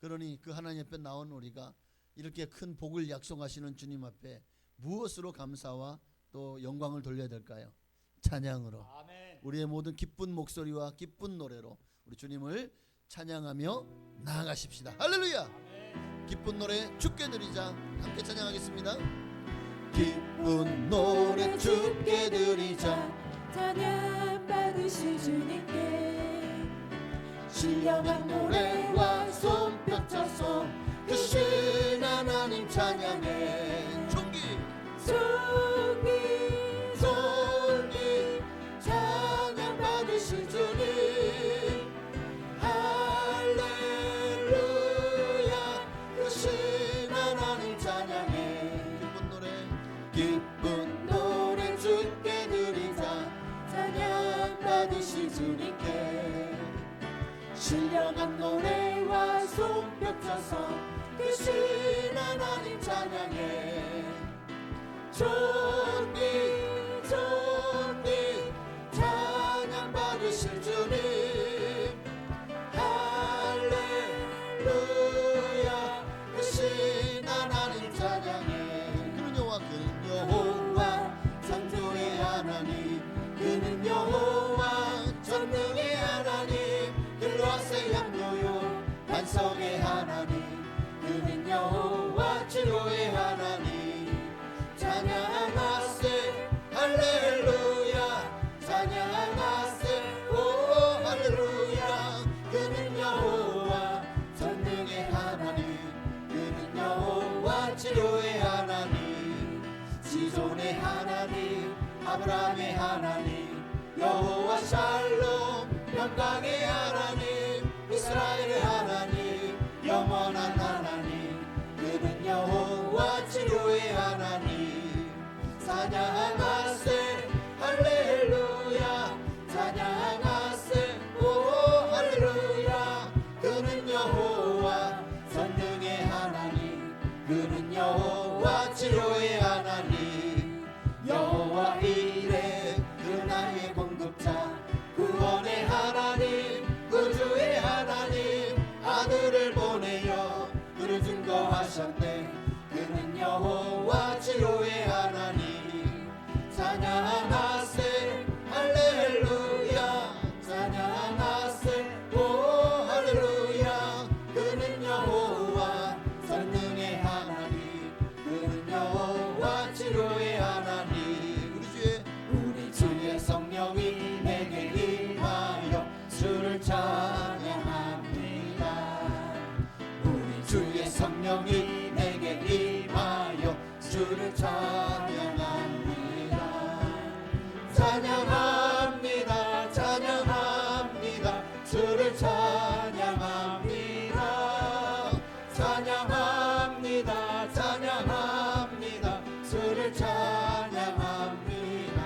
그러니 그 하나님 앞에 나온 우리가 이렇게 큰 복을 약속하시는 주님 앞에 무엇으로 감사와 또 영광을 돌려야 될까요? 찬양으로. 아멘. 우리의 모든 기쁜 목소리와 기쁜 노래로 우리 주님을 찬양하며 나아가십시다. 할렐루야. 아멘. 기쁜 노래 주께 드리자. 함께 찬양하겠습니다. 기쁜 노래 주께 드리자. 찬양 받으실 주님께 신령한 노래와 손뼉쳐서 크신 하나님 찬양해. 존귀 존귀 존귀 찬양 받으실 주님. 할렐루야 크신 하나님 찬양해. 기쁜 노래 주께 드리자. 찬양 받으실 주님께 신령한 노래와 손뼉쳐서 크신 하나님 찬양해. 존귀 존귀 찬양 받으실 주님. 할렐루야 크신 하나님 찬양해. 그는 여호와 그는 여호와 창조의 하나님. 그는 여호와 전능의 하나님. 들러세 양요요 반석의 하나님. 그는 여호와 치료의 하나님. 찬양하세 할렐루야. 찬양하세 오 할렐루야. 그는 여호와 전능의 하나님. 그는 여호와 치료의 하나님. 지존의 하나님 아브라함의 하나님. 여호와 샬롬 평강의 하나님. 이스라엘의 하나님 영원한 하나님. 그는 여호와 치료의 하나님. 찬양하세 할렐루야. 찬양하세 오 할렐루야. 그는 여호와 전능의 하나님. 그는 여호와 치료의 하나님. 여호와 이레 그 나의 공급자. 구원의 하나님 구주의 하나님. 아들을 보내어 그를 증거하셨네. 그는 여호와 치료의 하나님. 찬양하세 할렐루야. 찬양하세 오 할렐루야. 그는 여호와 전능의 하나님. 그는 여호와 치료의 하나님. 우리 주의 성령이 내게 임하여 주를 찬양합니다. 우리 주의 성령이 내게 임하여 주를 찬양합니다. 찬양합니다. 찬양합니다. 주를 찬양합니다. 찬양합니다. 찬양합니다. 주를 찬양합니다.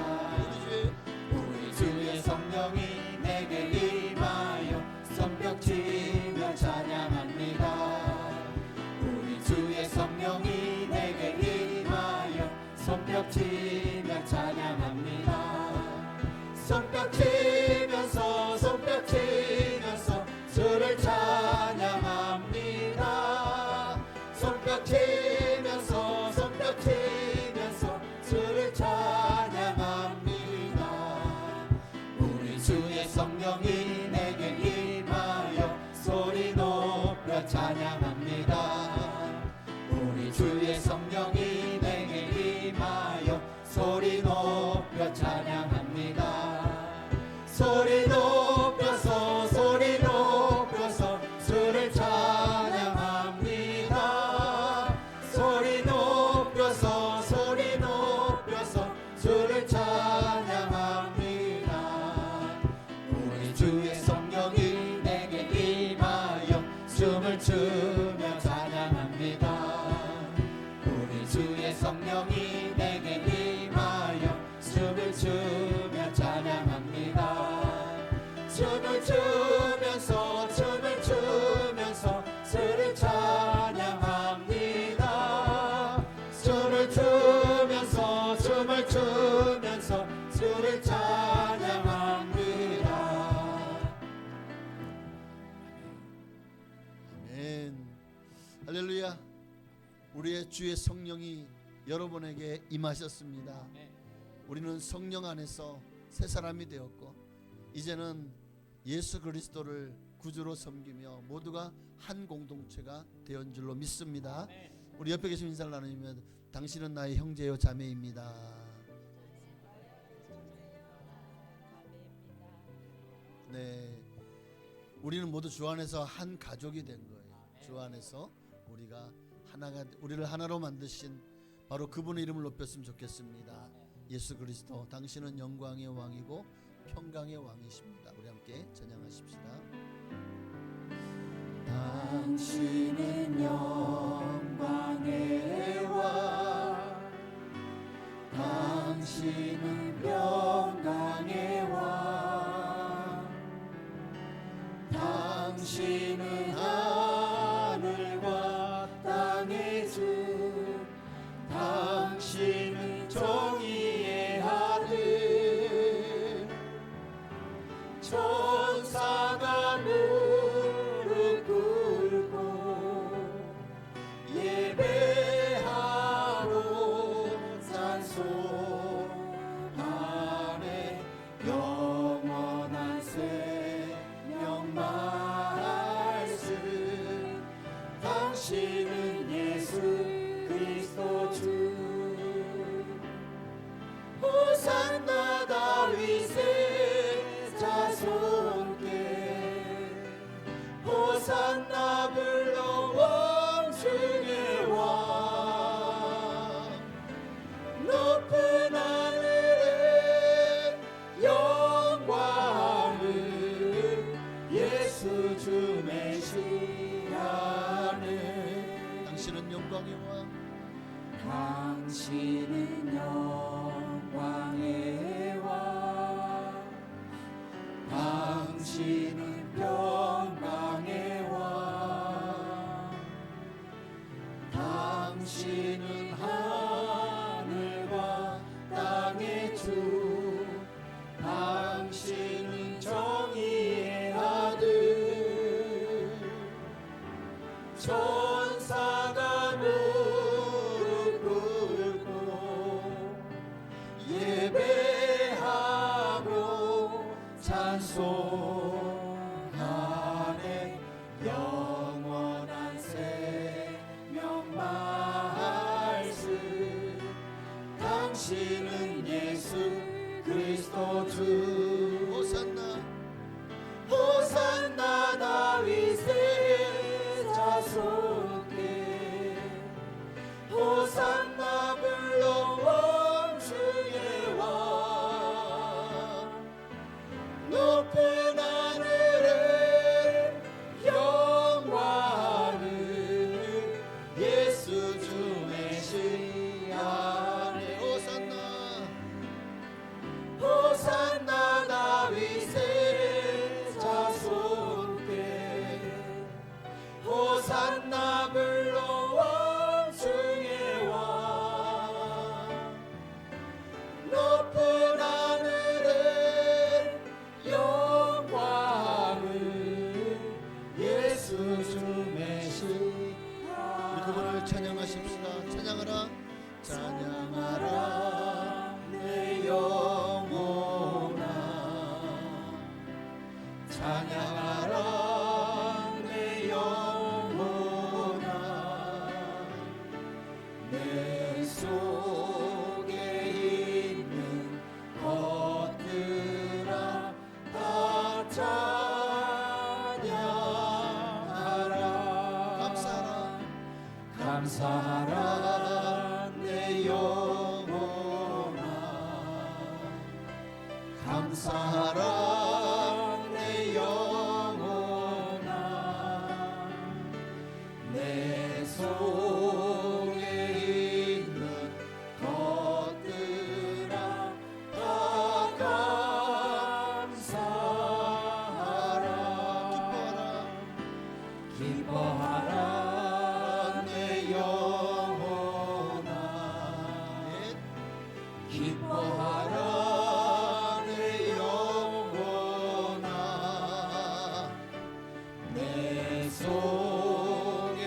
우리 주의 성령이 내게 임하여 손뼉치며 찬양합니다. 우리 주의 성령이 내게 임하여 손뼉치며 찬양합니다. 손뼉치면서 손뼉치면서 주를 찬양합니다. 손뼉치면서 손뼉치면서 주를 찬양합니다. 우리 주의 성령이 내게 임하여 소리 높여 찬양합니다. 우리 주의 성령이 내게 임하여 소리 높여 찬양합니다. 소리 높여서 소리 높여서 주를 찬양합니다. 소리 높여서 소리 높여서 주를 찬양합니다. 우리 주의 성령이 내게 임하여 춤을 추며 찬양합니다. 우리 주의 성령이 내게 임하여 춤을 추며 찬양합니다. 춤을 추면서 춤을 추면서 주를 찬양합니다. 춤을 추면서 춤을 추면서 주를 찬양합니다. 아멘. 할렐루야. 우리의 주의 성령이 여러분에게 임하셨습니다. 우리는 성령 안에서 새 사람이 되었고 이제는 예수 그리스도를 구주로 섬기며 모두가 한 공동체가 되었는 줄로 믿습니다. 우리 옆에 계신 인사를 나누면 당신은 나의 형제요 자매입니다. 네, 우리는 모두 주 안에서 한 가족이 된 거예요. 주 안에서 우리가 하나가, 우리를 하나로 만드신 바로 그분의 이름을 높였으면 좋겠습니다. 예수 그리스도, 당신은 영광의 왕이고 평강의 왕이십니다. 우리 함께 찬양하십시다. 당신은 영광의 왕, 당신은 평강의 왕, 당신은 하늘과 땅의 주, 당신은 정의의 아들, 천사가 무릎 꿇고 예배하고 찬송하네. 영원한 생명 말씀, 당신은 예수 그리스도 주. 호산나 다윗의 자손께, 호산나 불러 원중의 왕. 높은 하늘에 영광을 예수 주 메시아네. 당신은 영광의 왕, 당신은 영광의 왕, 당신은 평강의 왕, 당신은 하늘과 땅의 주, 당신은 정의의 아들, 천사가 무릎 꿇고 예배하고 찬송하네. 영원한 생명 말씀, 당신은 예수 그리스도 주. 호산나, 호산나 다윗의 자손께, 호산나 불러 원주의 왕. 높은 하늘에 영광을 예수 주 메시아네. 호산나, 호산나 다윗의 자손께, 호산나 불러 원중의 왕. 높은 하늘에 영광을 예수 주 메시아네. 우리 그분을 찬양하십시다. 찬양하라, 찬양하라 내 영혼아, 찬양하라 내 영혼아. 내 속에 있는 것들아 다 찬양하라. 감사하라, 감사하라 내 영혼아, 감사하라 내 영혼아. 내 속에 있는 것들아 다 감사하라. 기뻐하라 내 영혼아, 기뻐하라 내 영혼아. 내 속에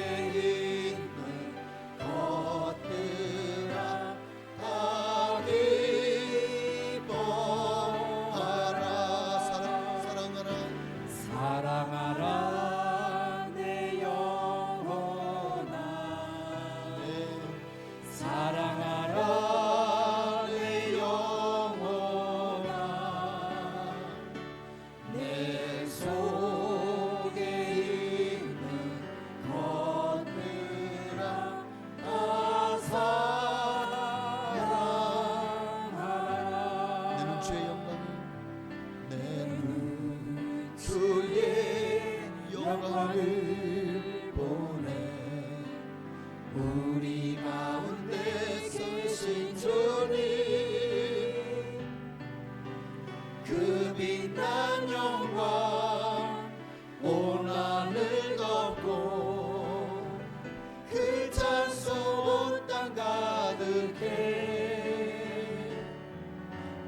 가득해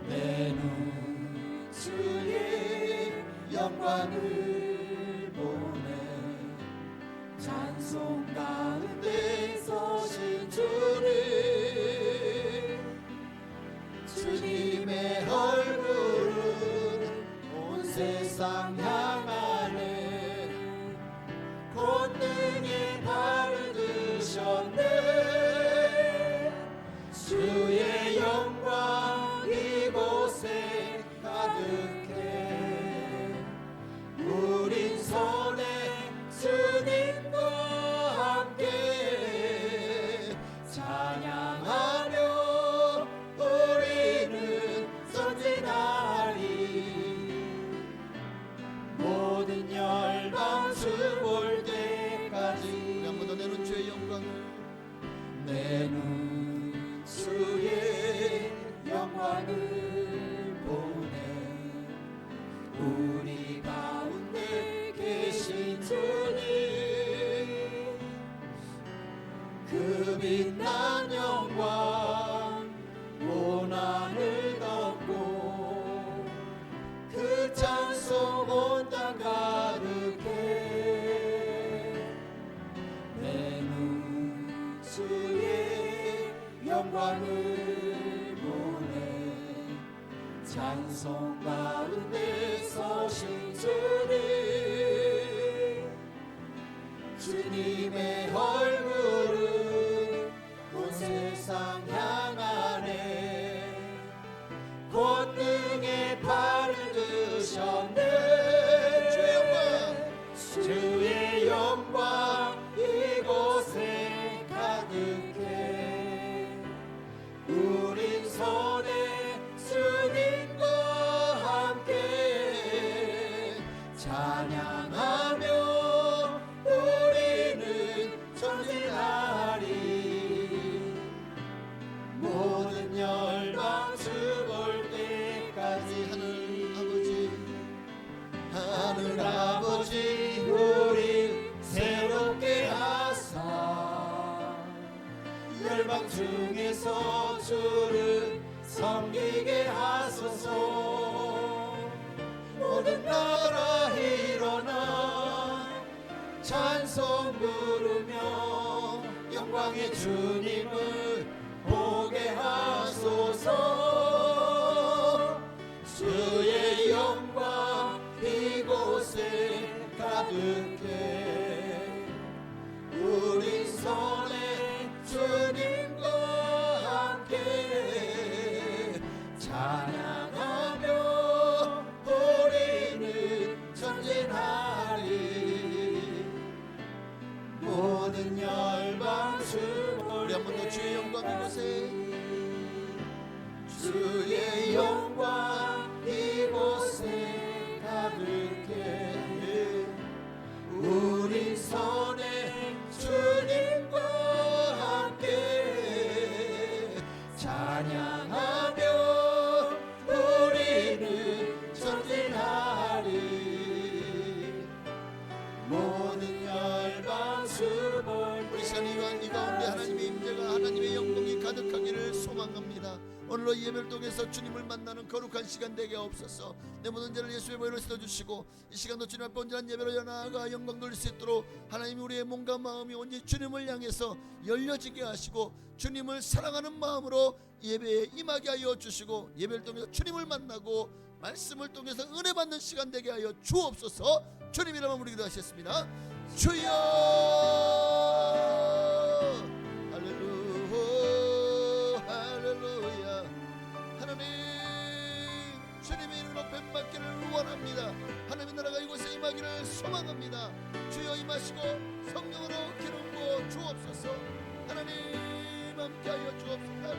내 눈 주의 영광을 보네 찬송 가운데 서신 주님의 얼굴은 온 세상 향하네 권능의 발을 드셨네 주의 영광 이곳에 가득해 우린 손에 주님과 함께 찬양하며 우리는 전진하리 모든 열방 주 볼 때까지 우리 한번 더 내 눈 주의 영광을 내 눈 주의 영광을 보네 우리 가운데 계신 주님 그 빛난 영광 온 하늘 덮고 그 찬송 온 땅 가득해 내 눈 주의 영광을 보네 찬송 가운데 서신 주님의 얼굴은 온 세상 향하네 권능의 발을 드셨네 주의 영광 이곳에 가득해 우린 손에 주님과 함께 찬양하며 우리는 전진하리 모든 열방 주 볼 때까지 하늘 아버지 우리 새롭게 하사 열방 중에서 주를 섬기게 하소서 모든 나라 일어나 찬송 부르며 영광의 주님을 보게 하소서 주의 영광 이곳에 가득해 우리 손에 주님과 함께 찬양하며 우리는 전진하리 모든 열방 주 우리 한번 더 주의 영광 이곳에 주의 영광 이곳에 가득해 우리 손에 주님과 함께 찬양하며 우리는 전진하리 모든 열방 주볼 우리 시간 이 가운데 하나님의 임재가 하나님의 영광이 가득하기를 소망합니다. 오늘로 예배를 통해서 주님을 만나는 거룩한 시간 되게 없어서 내 모든 죄를 예수의 보혈로 씻어주시고 이 시간도 주님 앞에 온전한 예배로 나아가 영광 돌릴 수 있도록 하나님이 우리의 몸과 마음이 온전히 주님을 향해서 열려지게 하시고 주님을 사랑하는 마음으로 예배에 임하게 하여 주시고 예배를 통해서 주님을 만나고 말씀을 통해서 은혜 받는 시간 되게 하여 주옵소서. 주님 이름으로 우리 기도하셨습니다. 주여 할렐루야 하나님 주님의 이름으로 뱀받기를 원합니다. 하나님의 나라가 이곳에 임하기를 소망합니다. 주여 임하시고 성령으로 기름 부어 주옵소서. 하나님 함께하여 주옵소서.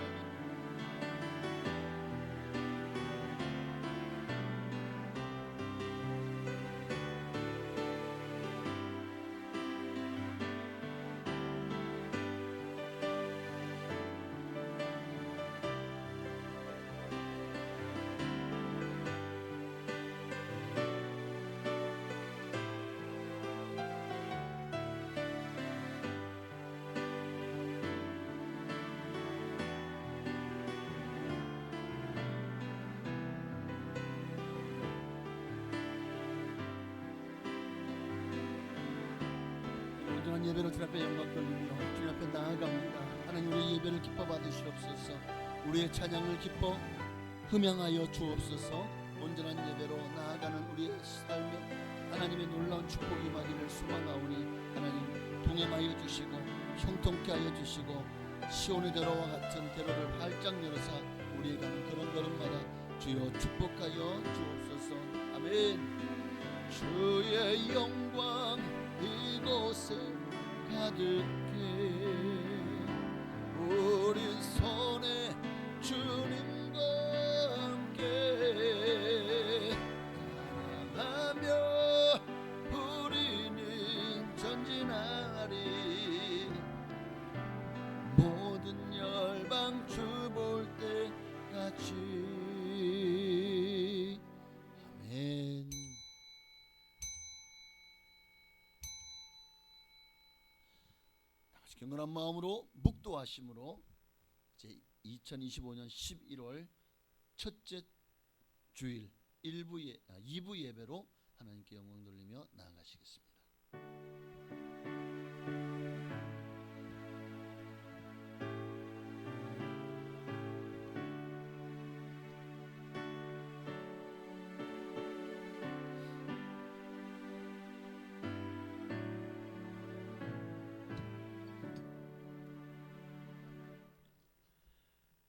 온전한 예배로 주님 앞에 영광 돌리며 주님 앞에 나아갑니다. 하나님 우리 예배를 기뻐 받으시옵소서. 우리의 찬양을 기뻐 흠양하여 주옵소서. 온전한 예배로 나아가는 우리의 삶에 하나님의 놀라운 축복이 임하기를 소망하오니 하나님 동행하여 주시고 형통케 하여 주시고 시온의 대로와 같은 대로를 활짝 열어서 우리의 가는 그런 걸음마다 주여 축복하여 주옵소서. 아멘. 주의 영광 이곳에 가득해 우리 손에 주님과 함께 사랑하며 우리는 전진하리 모든 열방 주 볼 때같이. 아멘. 다같이 경건한 마음으로 묵도하심으로 제 2025년 11월 첫째 주일 2부 예배로 하나님께 영광 돌리며 나아가시겠습니다.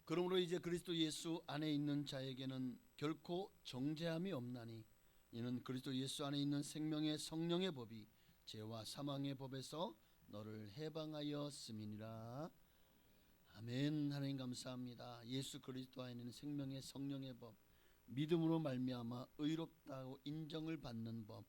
그러므로 이제 그리스도 예수 안에 있는 자에게는 결코 정죄함이 없나니 이는 그리스도 예수 안에 있는 생명의 성령의 법이 죄와 사망의 법에서 너를 해방하였음이니라. 아멘. 하나님 감사합니다. 예수 그리스도 안에 있는 생명의 성령의 법, 믿음으로 말미암아 의롭다고 인정을 받는 법,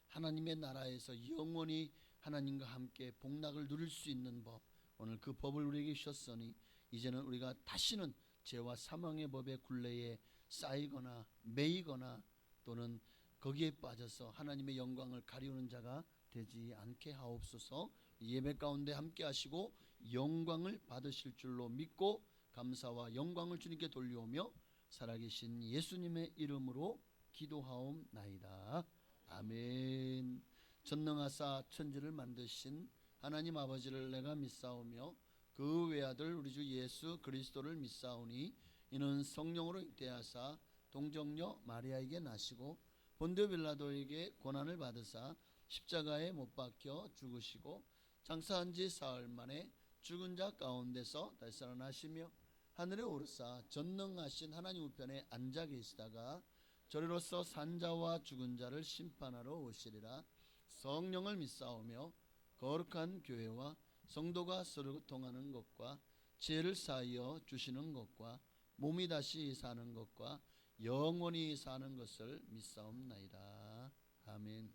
하나님의 나라에서 영원히 하나님과 함께 복락을 누릴 수 있는 법, 오늘 그 법을 우리에게 주셨으니 이제는 우리가 다시는 죄와 사망의 법의 굴레에 쌓이거나 매이거나 또는 거기에 빠져서 하나님의 영광을 가리우는 자가 되지 않게 하옵소서. 예배 가운데 함께 하시고 영광을 받으실 줄로 믿고 감사와 영광을 주님께 돌려오며 살아계신 예수님의 이름으로 기도하옵나이다. 아멘. 전능하사 천지를 만드신 하나님 아버지를 내가 믿사오며 그 외아들 우리 주 예수 그리스도를 믿사오니 이는 성령으로 잉태하사 동정녀 마리아에게 나시고 본디오 빌라도에게 고난을 받으사 십자가에 못 박혀 죽으시고 장사한 지 사흘 만에 죽은 자 가운데서 다시 살아나시며 하늘에 오르사 전능하신 하나님 우편에 앉아 계시다가 저리로서 산자와 죽은 자를 심판하러 오시리라. 성령을 믿사오며 거룩한 교회와 성도가 서로 통하는 것과 죄를 사하여 주시는 것과 몸이 다시 사는 것과 영원히 사는 것을 믿사옵나이다. 아멘.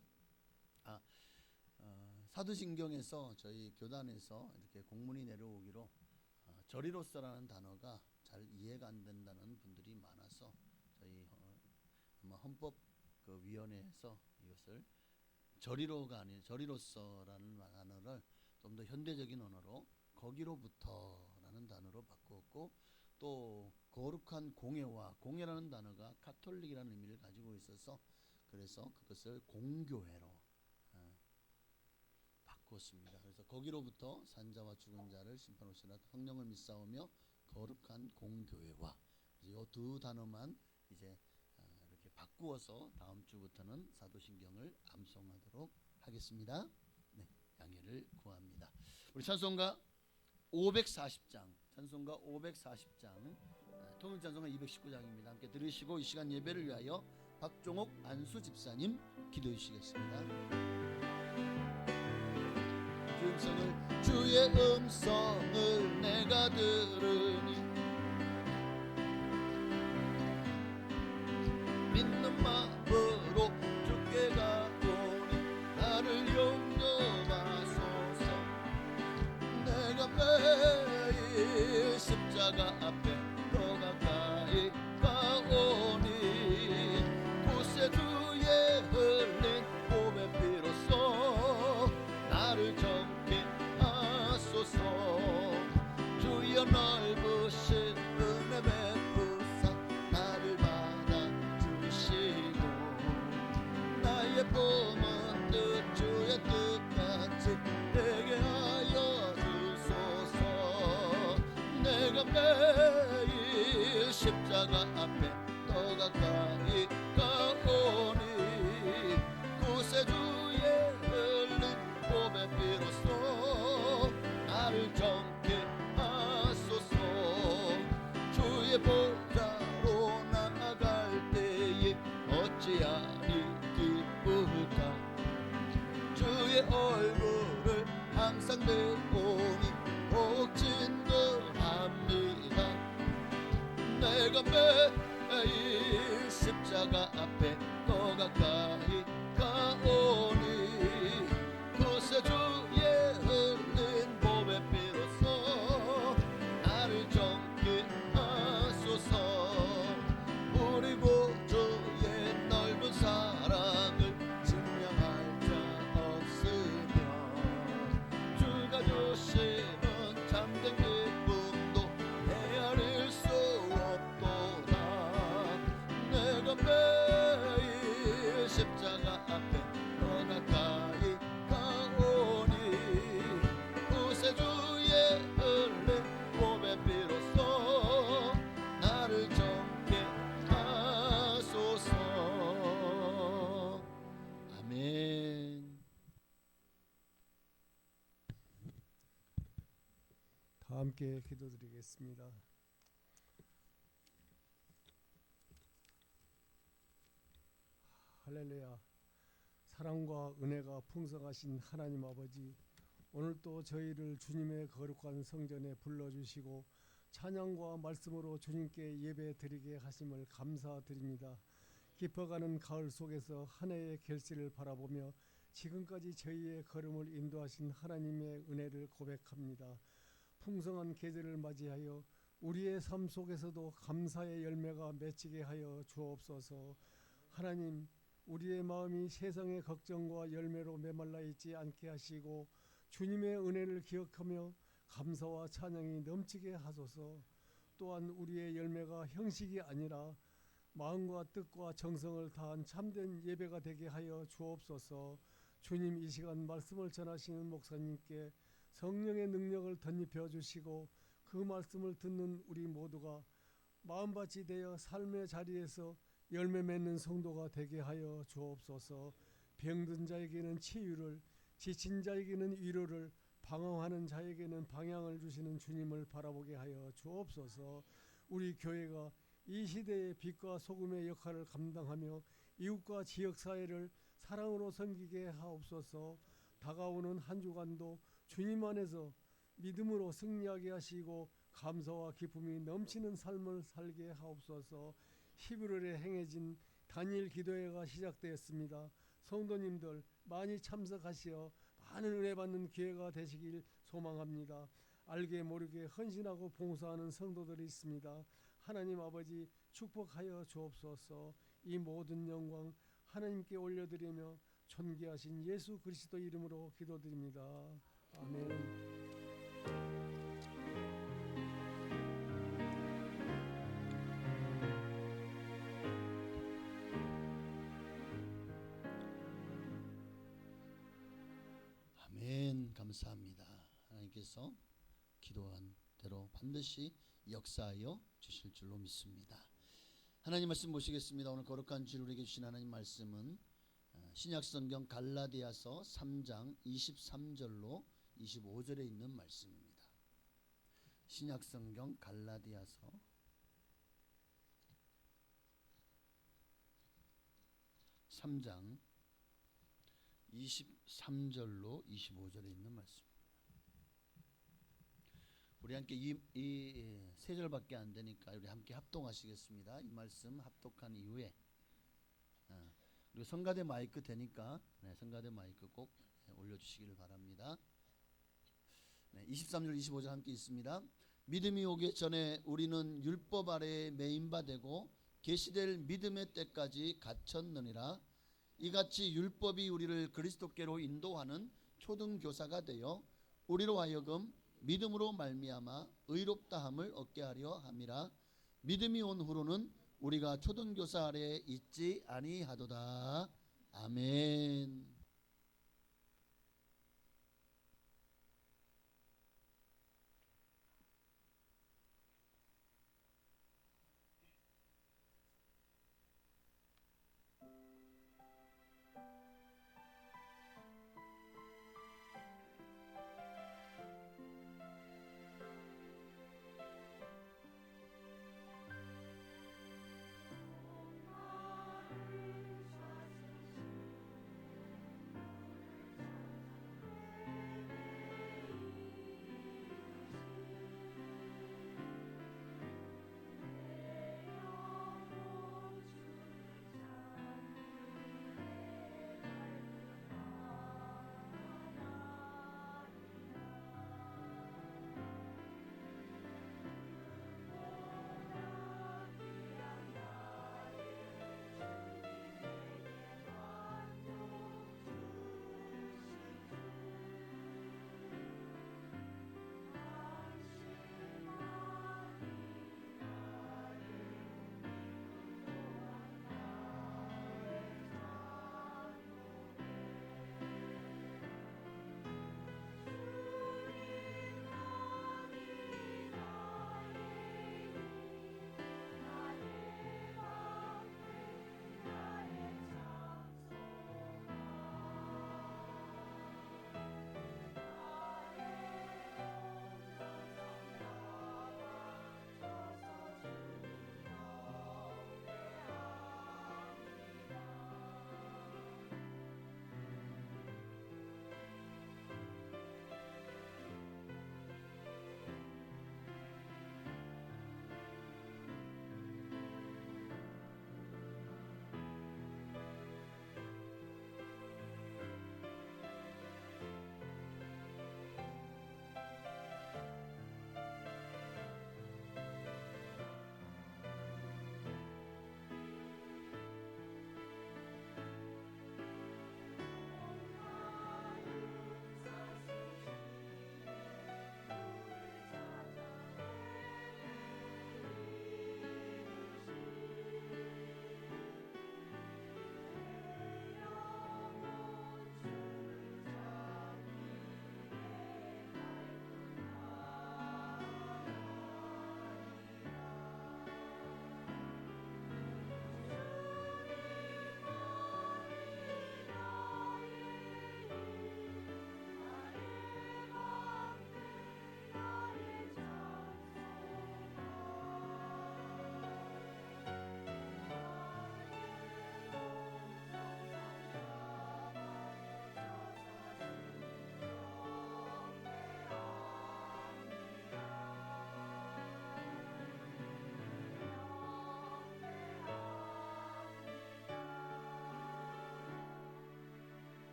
사도신경에서 저희 교단에서 이렇게 공문이 내려오기로 저리로서라는 단어가 잘 이해가 안 된다는 분들이 많아서 저희 헌법 그 위원회에서 이것을 저리로가 아닌 저리로서라는 단어를 좀 더 현대적인 언어로 거기로부터라는 단어로 바꾸었고, 또 거룩한 공예와 공예라는 단어가 카톨릭이라는 의미를 가지고 있어서 그래서 그것을 공교회로 바꾸었습니다. 그래서 거기로부터 산자와 죽은 자를 심판하시라 성령을 믿사오며 거룩한 공교회와 이 두 단어만 이제 이렇게 바꾸어서 다음 주부터는 사도신경을 암송하도록 하겠습니다. 네, 양해를 구합니다. 우리 찬송가 540장, 찬송가 540장, 통일찬송가 219장입니다. 함께 들으시고 이 시간 예배를 위하여 박종옥 안수 집사님 기도해 주시겠습니다. 주의 음성을 내가 들으니 믿는 마음으로 주께 가오니 나를 용서하소서. 내가 매일 십자가 앞에 더 가까이 가오니 구세주의 흘린 몸의 피로써 나를 정케 하소서. 주여 넓으신 은혜 베푸사 나를 받아주시고 나의 품은 뜻 주의 뜻같이 내게 가오니 옥진거합니다. 내가 매일 십자가 앞에 더 가까이 가오니 구세주의 흘린 보배 피로써 나를 정케 하소서. 우리 구주의 넓은 사랑을 증명할 자 없으며 주가 주시는 참된 기쁨도 헤아릴 수 없도다. 내가 매일 십자가 앞에 더 가까이 가오니 구세주의 흘린 보배 피로써 나를 정케 하소서. 아멘. 다 함께 기도드리겠습니다. 할렐루야. 사랑과 은혜가 풍성하신 하나님 아버지, 오늘 또 저희를 주님의 거룩한 성전에 불러주시고 찬양과 말씀으로 주님께 예배 드리게 하심을 감사드립니다. 깊어가는 가을 속에서 한 해의 결실을 바라보며 지금까지 저희의 걸음을 인도하신 하나님의 은혜를 고백합니다. 풍성한 계절을 맞이하여 우리의 삶 속에서도 감사의 열매가 맺히게 하여 주옵소서. 하나님, 우리의 마음이 세상의 걱정과 열매로 메말라 있지 않게 하시고 주님의 은혜를 기억하며 감사와 찬양이 넘치게 하소서. 또한 우리의 열매가 형식이 아니라 마음과 뜻과 정성을 다한 참된 예배가 되게 하여 주옵소서. 주님, 이 시간 말씀을 전하시는 목사님께 성령의 능력을 덧입혀 주시고 그 말씀을 듣는 우리 모두가 마음밭이 되어 삶의 자리에서 열매 맺는 성도가 되게 하여 주옵소서. 병든 자에게는 치유를, 지친 자에게는 위로를, 방황하는 자에게는 방향을 주시는 주님을 바라보게 하여 주옵소서. 우리 교회가 이 시대의 빛과 소금의 역할을 감당하며 이웃과 지역사회를 사랑으로 섬기게 하옵소서. 다가오는 한 주간도 주님 안에서 믿음으로 승리하게 하시고 감사와 기쁨이 넘치는 삶을 살게 하옵소서. 11월에 행해진 단일 기도회가 시작되었습니다. 성도님들 많이 참석하시어 많은 은혜 받는 기회가 되시길 소망합니다. 알게 모르게 헌신하고 봉사하는 성도들이 있습니다. 하나님 아버지 축복하여 주옵소서. 이 모든 영광 하나님께 올려드리며 존귀하신 예수 그리스도 이름으로 기도드립니다. 아멘. 아멘. 감사합니다. 하나님께서 기도한 대로 반드시 역사하여 주실 줄로 믿습니다. 하나님 말씀 보시겠습니다. 오늘 거룩한 주일 우리에게 주신 하나님 말씀은 신약성경 갈라디아서 3장 23절로 25절에 있는 말씀입니다. 신약성경 갈라디아서 3장 23절로 25절에 있는 말씀입니다. 우리 함께 이 세 절밖에 안 되니까 우리 함께 합동하시겠습니다. 이 말씀 합독한 이후에 그리고 성가대 마이크 되니까 성가대 마이크 꼭 올려주시기를 바랍니다. 23절 25절 함께 있습니다. 믿음이 오기 전에 우리는 율법 아래에 매인바 되고 계시될 믿음의 때까지 갇혔느니라. 이같이 율법이 우리를 그리스도께로 인도하는 초등교사가 되어 우리로 하여금 믿음으로 말미암아 의롭다함을 얻게 하려 함이라. 믿음이 온 후로는 우리가 초등교사 아래에 있지 아니하도다. 아멘.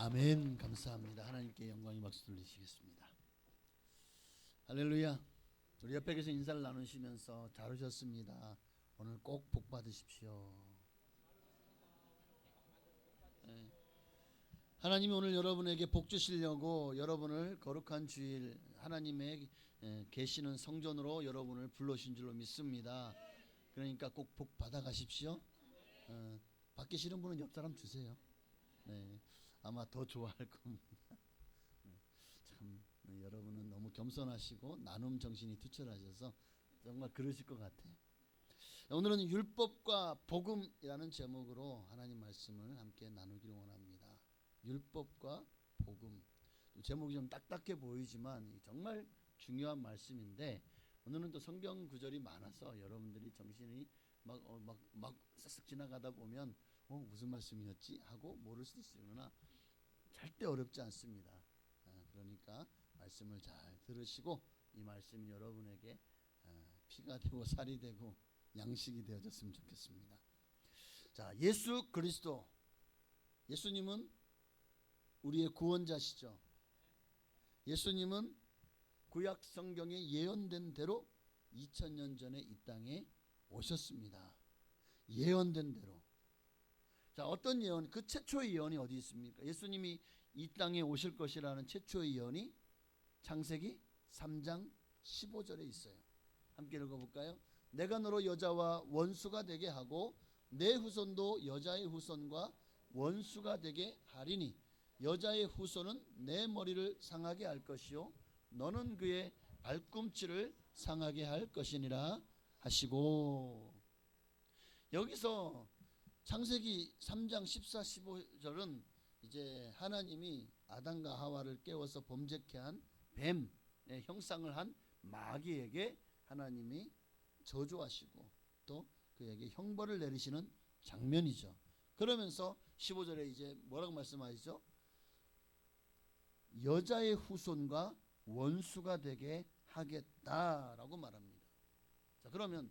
아멘. 감사합니다. 하나님께 영광의 박수 돌리시겠습니다. 할렐루야. 우리 옆에 계신 인사를 나누시면서 잘 오셨습니다. 오늘 꼭 복 받으십시오. 네. 하나님이 오늘 여러분에게 복 주시려고 여러분을 거룩한 주일 하나님의 계시는 성전으로 여러분을 불러신 줄로 믿습니다. 그러니까 꼭 복 받아 가십시오. 받기 싫은 분은 옆 사람 주세요. 네, 아마 더 좋아할 겁니다. 참 여러분은 너무 겸손하시고 나눔 정신이 투철하셔서 정말 그러실 것 같아요. 오늘은 율법과 복음이라는 제목으로 하나님 말씀을 함께 나누기를 원합니다. 율법과 복음. 제목이 좀 딱딱해 보이지만 정말 중요한 말씀인데 오늘은 또 성경 구절이 많아서 여러분들이 정신이 막 쓱쓱 지나가다 보면 무슨 말씀이었지 하고 모를 수도 있어요. 그러나 절대 어렵지 않습니다. 그러니까 말씀을 잘 들으시고 이 말씀이 여러분에게 피가 되고 살이 되고 양식이 되어졌으면 좋겠습니다. 자, 예수 그리스도, 예수님은 우리의 구원자시죠. 예수님은 구약 성경에 예언된 대로 2000년 전에 이 땅에 오셨습니다. 예언된 대로. 자, 어떤 예언? 그 최초의 예언이 어디 있습니까? 예수님이 이 땅에 오실 것이라는 최초의 예언이 창세기 3장 15절에 있어요. 함께 읽어볼까요? 내가 너로 여자와 원수가 되게 하고 내 후손도 여자의 후손과 원수가 되게 하리니 여자의 후손은 내 머리를 상하게 할 것이요 너는 그의 발꿈치를 상하게 할 것이니라 하시고, 여기서 창세기 3장 14, 15절은 이제 하나님이 아담과 하와를 깨워서 범죄케 한 뱀의 형상을 한 마귀에게 하나님이 저주하시고 또 그에게 형벌을 내리시는 장면이죠. 그러면서 15절에 이제 뭐라고 말씀하시죠? 여자의 후손과 원수가 되게 하겠다라고 말합니다. 자, 그러면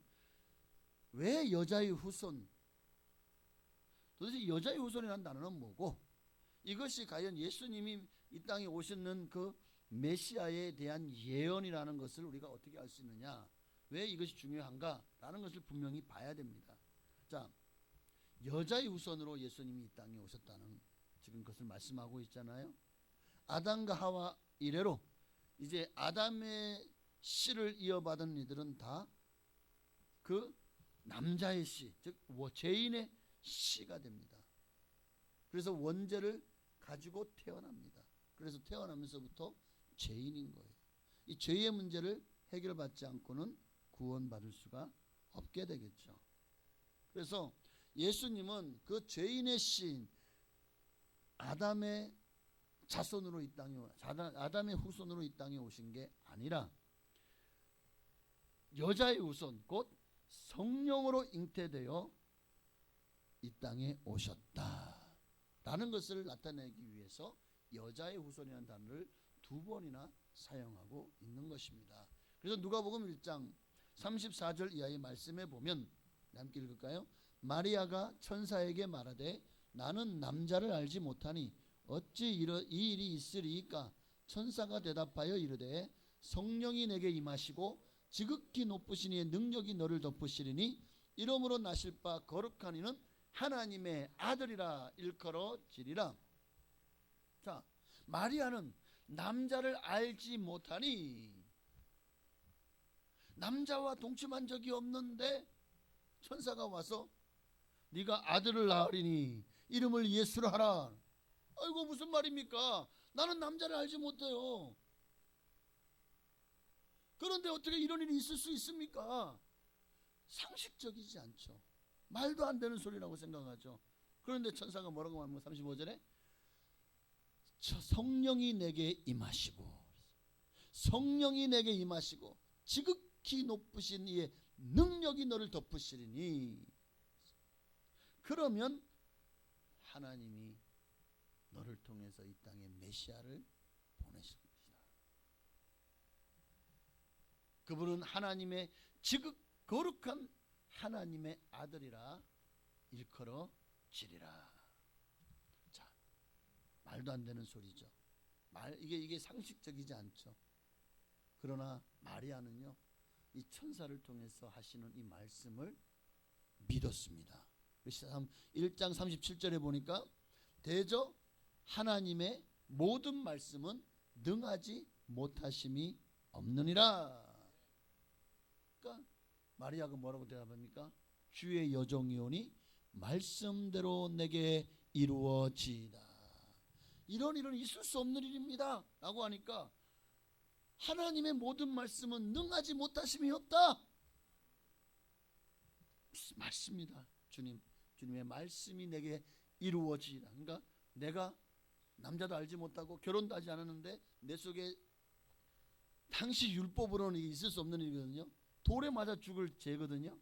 왜 여자의 후손? 도대체 여자의 후손이라는 단어는 뭐고 이것이 과연 예수님이 이 땅에 오시는 그 메시아에 대한 예언이라는 것을 우리가 어떻게 알 수 있느냐, 왜 이것이 중요한가라는 것을 분명히 봐야 됩니다. 자, 여자의 후손으로 예수님이 이 땅에 오셨다는 지금 그것을 말씀하고 있잖아요. 아담과 하와 이래로 이제 아담의 씨를 이어받은 이들은 다 그 남자의 씨, 즉 죄인의 씨가 됩니다. 그래서 원죄를 가지고 태어납니다. 그래서 태어나면서부터 죄인인 거예요. 이 죄의 문제를 해결받지 않고는 구원받을 수가 없게 되겠죠. 그래서 예수님은 그 죄인의 씨인 아담의 자손으로 이 땅에 아담의 후손으로 이 땅에 오신 게 아니라 여자의 후손 곧 성령으로 잉태되어 이 땅에 오셨다라는 것을 나타내기 위해서 여자의 후손이라는 단어를 2번이나 사용하고 있는 것입니다. 그래서 누가복음 1장 34절 이하의 말씀에 보면 함께 읽을까요? 마리아가 천사에게 말하되 나는 남자를 알지 못하니 어찌 이 일이 있으리이까? 천사가 대답하여 이르되 성령이 내게 임하시고 지극히 높으신 이의 능력이 너를 덮으시리니 이러므로 나실 바 거룩한 이는 하나님의 아들이라 일컬어지리라. 자, 마리아는 남자를 알지 못하니, 남자와 동침한 적이 없는데 천사가 와서 네가 아들을 낳으리니 이름을 예수라 하라. 아이고 무슨 말입니까? 나는 남자를 알지 못해요. 그런데 어떻게 이런 일이 있을 수 있습니까? 상식적이지 않죠. 말도 안 되는 소리라고 생각하죠. 그런데 천사가 뭐라고 말하면 35절에 성령이 내게 임하시고, 성령이 내게 임하시고 지극히 높으신 이의 능력이 너를 덮으시리니, 그러면 하나님이 너를 통해서 이 땅에 메시아를 보내실 것이다. 그분은 하나님의 지극 거룩한 하나님의 아들이라 일컬어지리라. 자, 말도 안 되는 소리죠. 이게 상식적이지 않죠. 그러나 마리아는요, 이 천사를 통해서 하시는 이 말씀을 믿었습니다. 1장 37절에 보니까 대저 하나님의 모든 말씀은 능하지 못하심이 없느니라. 그러니까 마리아가 뭐라고 대답합니까? 주의 여종이오니 말씀대로 내게 이루어지이다. 이런 일은 있을 수 없는 일입니다 라고 하니까 하나님의 모든 말씀은 능하지 못하심이 없다. 맞습니다. 주님의 말씀이 내게 이루어지이다. 그러니까 내가 남자도 알지 못하고 결혼도 하지 않았는데 내 속에 당시 율법으로는 있을 수 없는 일이거든요. 돌에 맞아 죽을 죄거든요.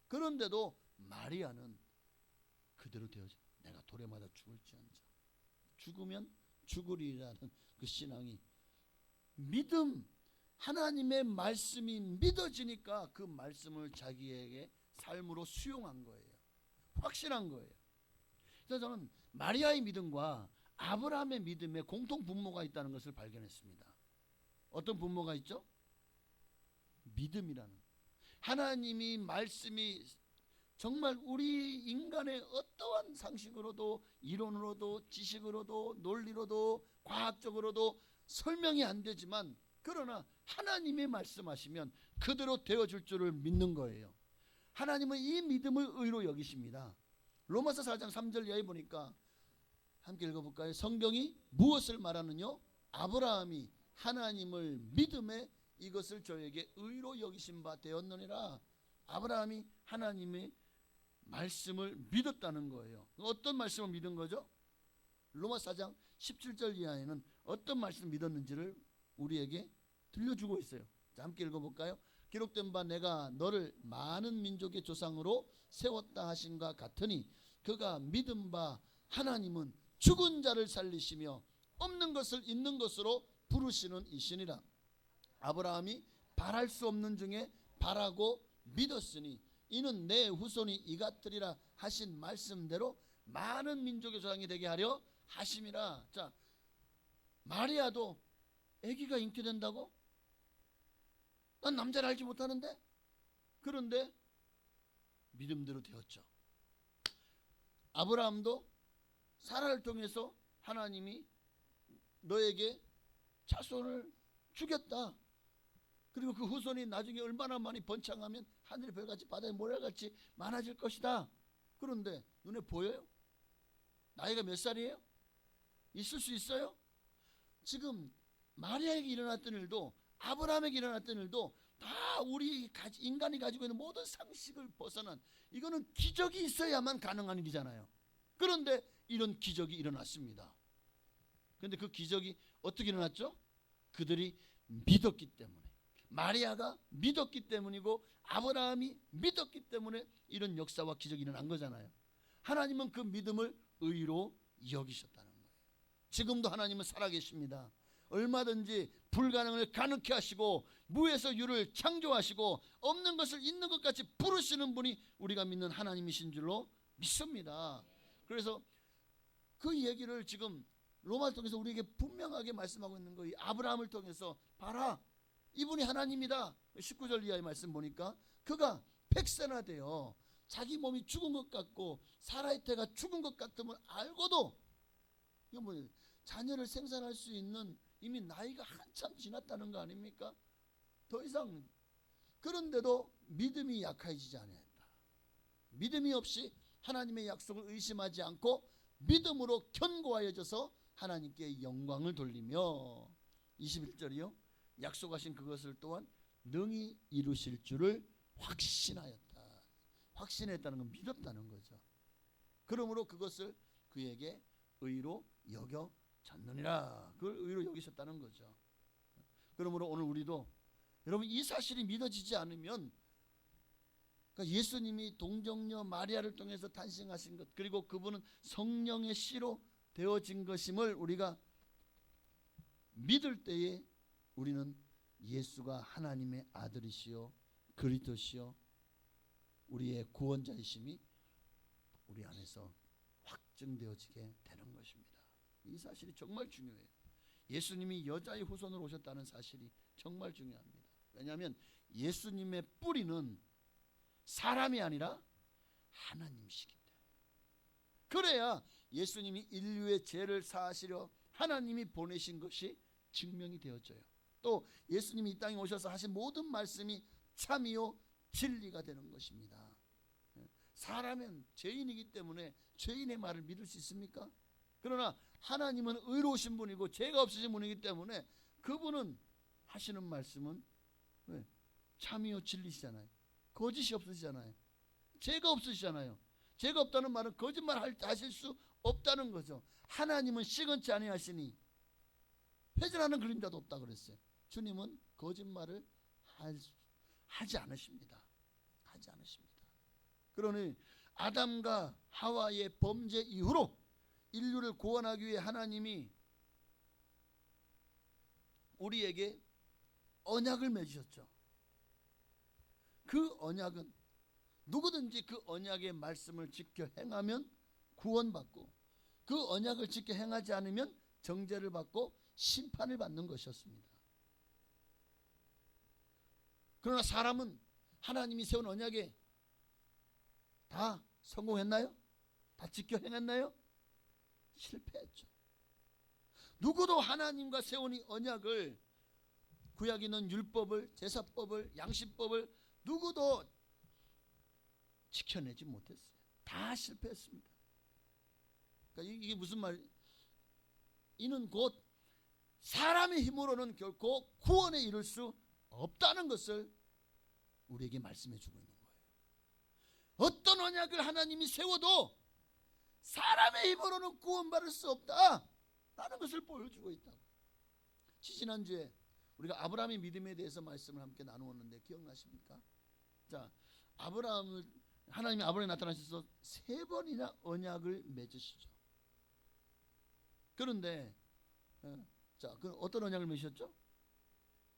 그런데도 마리아는 그대로 되어져. 내가 돌에 맞아 죽을지언정 죽으면 죽으리라는 그 신앙이, 믿음, 하나님의 말씀이 믿어지니까 그 말씀을 자기에게 삶으로 수용한 거예요. 확신한 거예요. 그래서 저는 마리아의 믿음과 아브라함의 믿음에 공통 분모가 있다는 것을 발견했습니다. 어떤 분모가 있죠? 믿음이라는, 하나님이 말씀이 정말 우리 인간의 어떠한 상식으로도 이론으로도 지식으로도 논리로도 과학적으로도 설명이 안 되지만 그러나 하나님이 말씀하시면 그대로 되어줄 줄을 믿는 거예요. 하나님은 이 믿음을 의로 여기십니다. 로마서 4장 3절 이하에 보니까 함께 읽어볼까요? 성경이 무엇을 말하느냐? 아브라함이 하나님을 믿음에 이것을 저에게 의로 여기신 바 되었느니라. 아브라함이 하나님의 말씀을 믿었다는 거예요. 어떤 말씀을 믿은 거죠? 로마 4장 17절 이하에는 어떤 말씀을 믿었는지를 우리에게 들려주고 있어요. 자, 함께 읽어볼까요? 기록된 바 내가 너를 많은 민족의 조상으로 세웠다 하신과 같으니 그가 믿은 바 하나님은 죽은 자를 살리시며 없는 것을 있는 것으로 부르시는 이시니라. 아브라함이 바랄 수 없는 중에 바라고 믿었으니 이는 내 후손이 이같으리라 하신 말씀대로 많은 민족의 조상이 되게 하려 하심이라. 자, 마리아도 아기가 잉태된다고? 난 남자를 알지 못하는데? 그런데 믿음대로 되었죠. 아브라함도 사라를 통해서 하나님이 너에게 자손을 주겠다. 그리고 그 후손이 나중에 얼마나 많이 번창하면 하늘의 별같이 바다의 모래같이 많아질 것이다. 그런데 눈에 보여요? 나이가 몇 살이에요? 있을 수 있어요? 지금 마리아에게 일어났던 일도 아브라함에게 일어났던 일도 다 우리 인간이 가지고 있는 모든 상식을 벗어난, 이거는 기적이 있어야만 가능한 일이잖아요. 그런데 이런 기적이 일어났습니다. 그런데 그 기적이 어떻게 일어났죠? 그들이 믿었기 때문에, 마리아가 믿었기 때문이고 아브라함이 믿었기 때문에 이런 역사와 기적이 일어난 거잖아요. 하나님은 그 믿음을 의로 여기셨다는 거예요. 지금도 하나님은 살아계십니다. 얼마든지 불가능을 가능케 하시고 무에서 유를 창조하시고 없는 것을 있는 것 같이 부르시는 분이 우리가 믿는 하나님이신 줄로 믿습니다. 그래서 그 얘기를 지금 로마를 통해서 우리에게 분명하게 말씀하고 있는 거예요. 아브라함을 통해서 봐라, 이분이 하나님이다. 19절 이하의 말씀 보니까 그가 100세나 되어 자기 몸이 죽은 것 같고 사라의 태가 죽은 것 같음을 알고도, 이거 뭐예요? 자녀를 생산할 수 있는 이미 나이가 한참 지났다는 거 아닙니까? 더 이상, 그런데도 믿음이 약해지지 않았다. 믿음이 없이 하나님의 약속을 의심하지 않고 믿음으로 견고하여져서 하나님께 영광을 돌리며 21절이요. 약속하신 그것을 또한 능히 이루실 줄을 확신하였다. 확신했다는 건 믿었다는 거죠. 그러므로 그것을 그에게 의로 여겨졌느니라. 그걸 의로 여기셨다는 거죠. 그러므로 오늘 우리도 여러분 이 사실이 믿어지지 않으면, 그러니까 예수님이 동정녀 마리아를 통해서 탄생하신 것, 그리고 그분은 성령의 씨로 되어진 것임을 우리가 믿을 때에 우리는 예수가 하나님의 아들이시요 그리스도시요 우리의 구원자이심이 우리 안에서 확증되어지게 되는 것입니다. 이 사실이 정말 중요해요. 예수님이 여자의 후손으로 오셨다는 사실이 정말 중요합니다. 왜냐하면 예수님의 뿌리는 사람이 아니라 하나님이시기 때문에. 그래야 예수님이 인류의 죄를 사하시려 하나님이 보내신 것이 증명이 되어져요. 또 예수님이 이 땅에 오셔서 하신 모든 말씀이 참이요 진리가 되는 것입니다. 사람은 죄인이기 때문에 죄인의 말을 믿을 수 있습니까? 그러나 하나님은 의로우신 분이고 죄가 없으신 분이기 때문에 그분은 하시는 말씀은 참이요 진리시잖아요. 거짓이 없으시잖아요. 죄가 없으시잖아요. 죄가 없다는 말은 거짓말 하실 수 없다는 거죠. 하나님은 시건치 아니하시니 회전하는 그림자도 없다 그랬어요. 주님은 거짓말을 하지 않으십니다. 하지 않으십니다. 그러니 아담과 하와의 범죄 이후로 인류를 구원하기 위해 하나님이 우리에게 언약을 맺으셨죠. 그 언약은 누구든지 그 언약의 말씀을 지켜 행하면 구원받고, 그 언약을 지켜 행하지 않으면 정죄를 받고 심판을 받는 것이었습니다. 그러나 사람은 하나님이 세운 언약에 다 성공했나요? 다 지켜 행했나요? 실패했죠. 누구도 하나님과 세운 이 언약을, 구약에 있는 율법을, 제사법을, 양심법을 누구도 지켜내지 못했어요. 다 실패했습니다. 그러니까 이게 무슨 말? 이는 곧 사람의 힘으로는 결코 구원에 이를 수 없다는 것을 우리에게 말씀해 주고 있는 거예요. 어떤 언약을 하나님이 세워도 사람의 힘으로는 구원받을 수 없다라는 것을 보여주고 있다고. 지난주에 우리가 아브라함의 믿음에 대해서 말씀을 함께 나누었는데 기억나십니까? 자, 하나님이 아브라함에 나타나셔서 3번이나 언약을 맺으시죠. 그런데 자, 그 어떤 언약을 맺으셨죠?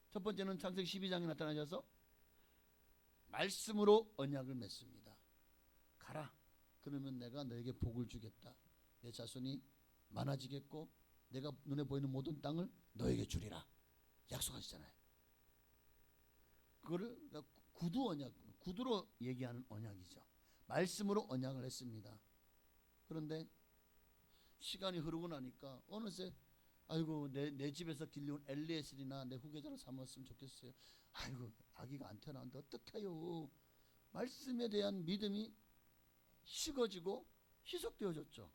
첫 번째는 창세기 12장에 나타나셔서 말씀으로 언약을 맺습니다. 가라. 그러면 내가 너에게 복을 주겠다. 내 자손이 많아지겠고 내가 눈에 보이는 모든 땅을 너에게 주리라. 약속하시잖아요. 그거를 구두 언약, 구두로 얘기하는 언약이죠. 말씀으로 언약을 했습니다. 그런데 시간이 흐르고 나니까 어느새 아이고 내 집에서 길러온 엘리에셀이나 내 후계자를 삼았으면 좋겠어요. 아이고 아기가 안 태어나는데 어떡해요. 말씀에 대한 믿음이 식어지고 희석되어졌죠.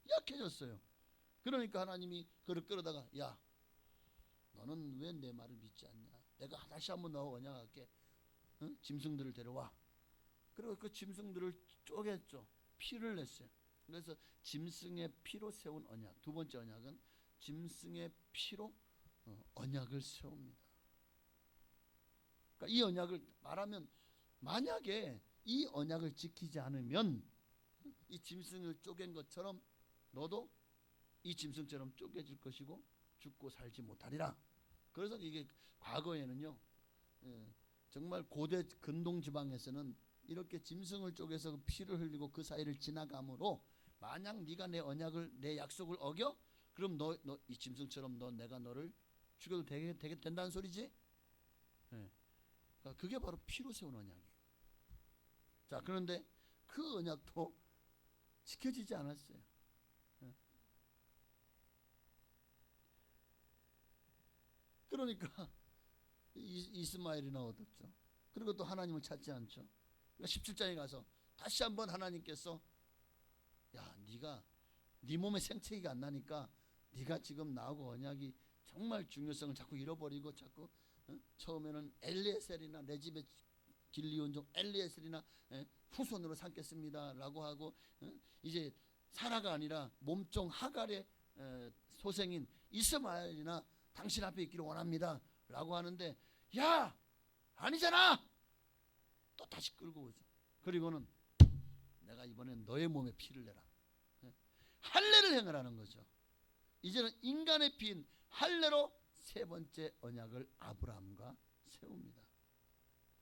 약해졌어요. 그러니까 하나님이 그를 끌어다가 야 너는 왜 내 말을 믿지 않냐. 내가 다시 한번 너와 언약할게. 응? 짐승들을 데려와. 그리고 그 짐승들을 쪼갰죠. 피를 냈어요. 그래서 짐승의 피로 세운 언약. 두 번째 언약은 짐승의 피로 언약을 세웁니다. 그러니까 이 언약을 말하면 만약에 이 언약을 지키지 않으면 이 짐승을 쪼갠 것처럼 너도 이 짐승처럼 쪼개질 것이고 죽고 살지 못하리라. 그래서 이게 과거에는요 정말 고대 근동 지방에서는 이렇게 짐승을 쪼개서 피를 흘리고 그 사이를 지나가므로 만약 네가 내 언약을 내 약속을 어겨 그럼 너 이 짐승처럼 내가 너를 죽여도 된다는 소리지. 그러니까 그게 바로 피로 세운 언약이에요. 자, 그런데 그 언약도 지켜지지 않았어요. 그러니까 이스마엘이나 얻었죠. 그리고 또 하나님을 찾지 않죠. 그러니까 17장에 가서 다시 한번 하나님께서 야 네가 네 몸에 생채기가 안 나니까 네가 지금 나하고 언약이 정말 중요성을 자꾸 잃어버리고 자꾸 처음에는 엘리에셀이나 내 집에 길리온 종 엘리에셀이나 후손으로 삼겠습니다 라고 하고 이제 사라가 아니라 몸종 하갈의 소생인 이스마엘이나 당신 앞에 있기를 원합니다 라고 하는데 야 아니잖아. 또 다시 끌고 오죠. 그리고는 내가 이번엔 너의 몸에 피를 내라. 할례를 행하라는 거죠. 이제는 인간의 피인 할례로 세 번째 언약을 아브라함과 세웁니다.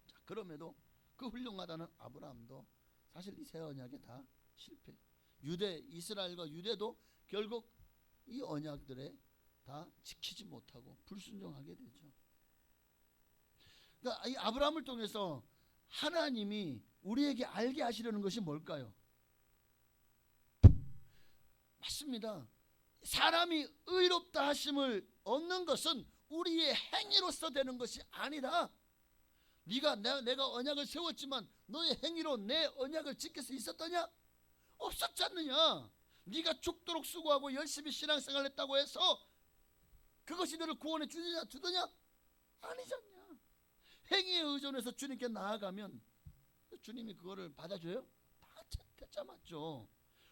자, 그럼에도 그 훌륭하다는 아브라함도 사실 이 세 언약에 다 실패. 이스라엘과 유대도 결국 이 언약들에 다 지키지 못하고 불순종하게 되죠. 그러니까 이 아브라함을 통해서 하나님이 우리에게 알게 하시려는 것이 뭘까요? 맞습니다. 사람이 의롭다 하심을 얻는 것은 우리의 행위로서 되는 것이 아니라, 내가 언약을 세웠지만 너의 행위로 내 언약을 지킬 수 있었더냐? 없었지 않느냐? 네가 죽도록 수고하고 열심히 신앙생활을 했다고 해서 그것이 너를 구원해 주더냐? 아니지 않냐? 행위에 의존해서 주님께 나아가면 주님이 그거를 받아줘요? 받자 맞죠.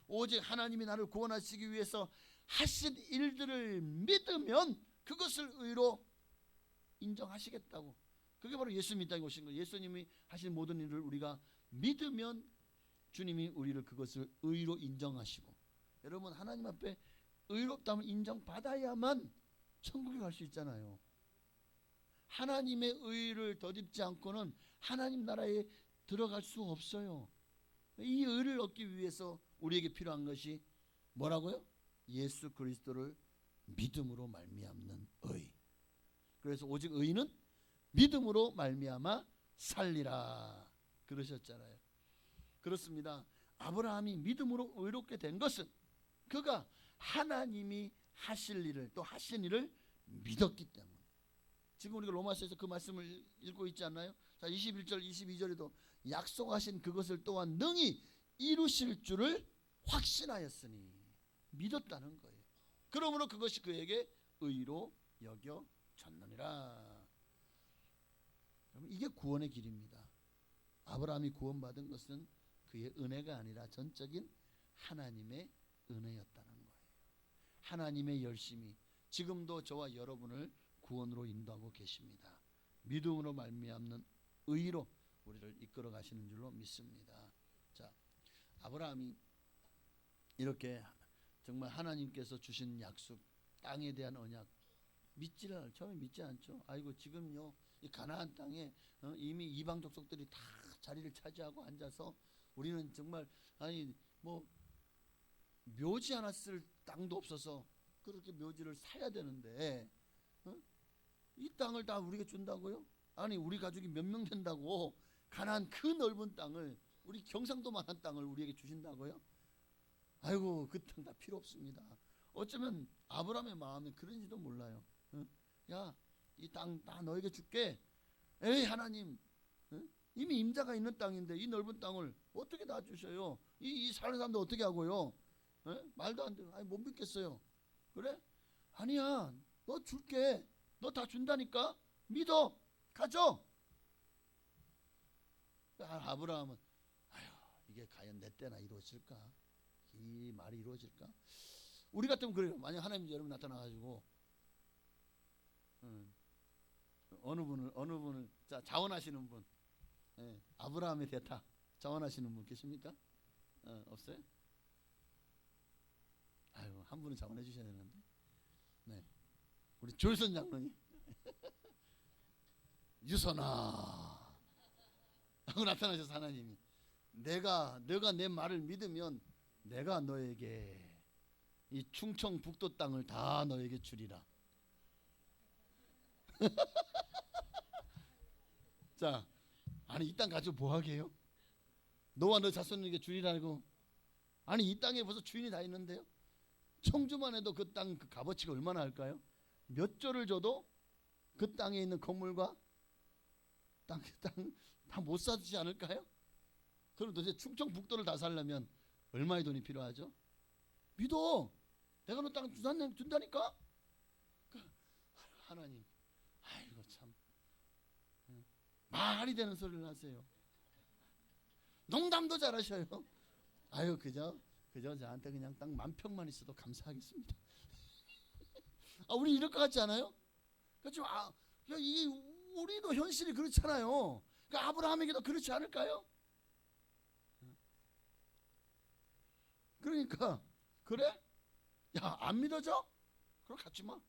오직 하나님이 나를 구원하시기 위해서 하신 일들을 믿으면 그것을 의로 인정하시겠다고. 그게 바로 예수 믿다고 오신 거예요. 예수님이 하신 모든 일을 우리가 믿으면 주님이 우리를 그것을 의로 인정하시고, 여러분 하나님 앞에 의롭다면 인정받아야만 천국에 갈 수 있잖아요. 하나님의 의를 덧입지 않고는 하나님 나라에 들어갈 수 없어요. 이 의를 얻기 위해서 우리에게 필요한 것이 뭐라고요? 예수 그리스도를 믿음으로 말미암는 의. 그래서 오직 의는 믿음으로 말미암아 살리라 그러셨잖아요. 그렇습니다. 아브라함이 믿음으로 의롭게 된 것은 그가 하나님이 하실 일을, 또 하신 일을 믿었기 때문에. 지금 우리가 로마서에서 그 말씀을 읽고 있지 않나요? 자, 21절 22절에도 약속하신 그것을 또한 능히 이루실 줄을 확신하였으니, 믿었다는 거예요. 그러므로 그것이 그에게 의로 여겨졌느니라. 이게 구원의 길입니다. 아브라함이 구원받은 것은 그의 은혜가 아니라 전적인 하나님의 은혜였다는 거예요. 하나님의 열심이 지금도 저와 여러분을 구원으로 인도하고 계십니다. 믿음으로 말미암는 의로 우리를 이끌어 가시는 줄로 믿습니다. 자, 아브라함이 이렇게 정말 하나님께서 주신 약속, 땅에 대한 언약 처음에 믿지 않죠. 아이고 지금요 이 가나안 땅에 이미 이방 족속들이 다 자리를 차지하고 앉아서 우리는 정말 묘지 하나 쓸 땅도 없어서 그렇게 묘지를 사야 되는데 이 땅을 다 우리에게 준다고요? 아니 우리 가족이 몇 명 된다고 가나안 그 넓은 땅을, 우리 경상도만한 땅을 우리에게 주신다고요? 아이고 그 땅 다 필요 없습니다. 어쩌면 아브라함의 마음이 그런지도 몰라요. 야, 이 땅 다 너에게 줄게. 에이 하나님, 이미 임자가 있는 땅인데 이 넓은 땅을 어떻게 다 주셔요? 이 사는 사람들 어떻게 하고요? 말도 안 돼요. 아니 못 믿겠어요. 그래? 아니야, 너 줄게. 너 다 준다니까. 믿어. 가져. 아브라함은 이게 과연 내 때나 이루어질까? 이 말이 이루어질까? 우리 같으면 그래요. 만약 하나님이 여러분 나타나가지고 어느 분을 자 자원하시는 분, 아브라함의 대타 자원하시는 분 계십니까? 없어요? 아유, 한 분은 자원해 주셔야 되는데. 네, 우리 조일선 장로님 유선아 하고 나타나셔서 하나님이 너가 내 말을 믿으면 내가 너에게 이 충청북도 땅을 다 너에게 주리라. 자, 아니 이 땅 가지고 뭐하게요? 너와 너 자손에게 주리라고. 아니 이 땅에 벌써 주인이 다 있는데요. 청주만 해도 그 땅 그 값어치가 얼마나 할까요? 몇 조를 줘도 그 땅에 있는 건물과 땅 다 못 사지 않을까요? 그럼 도대체 충청북도를 다 살려면 얼마의 돈이 필요하죠? 믿어. 내가 너 땅 준다니까. 하나님, 아이고 참 말이 되는 소리를 하세요. 농담도 잘하셔요. 아유 그저 저한테 그냥 땅 10,000평만 있어도 감사하겠습니다. 우리 이럴 것 같지 않아요? 그렇죠. 이 우리도 현실이 그렇잖아요. 그러니까 아브라함에게도 그렇지 않을까요? 그러니까 그래? 야, 안 믿어져? 그럼 갖지 마.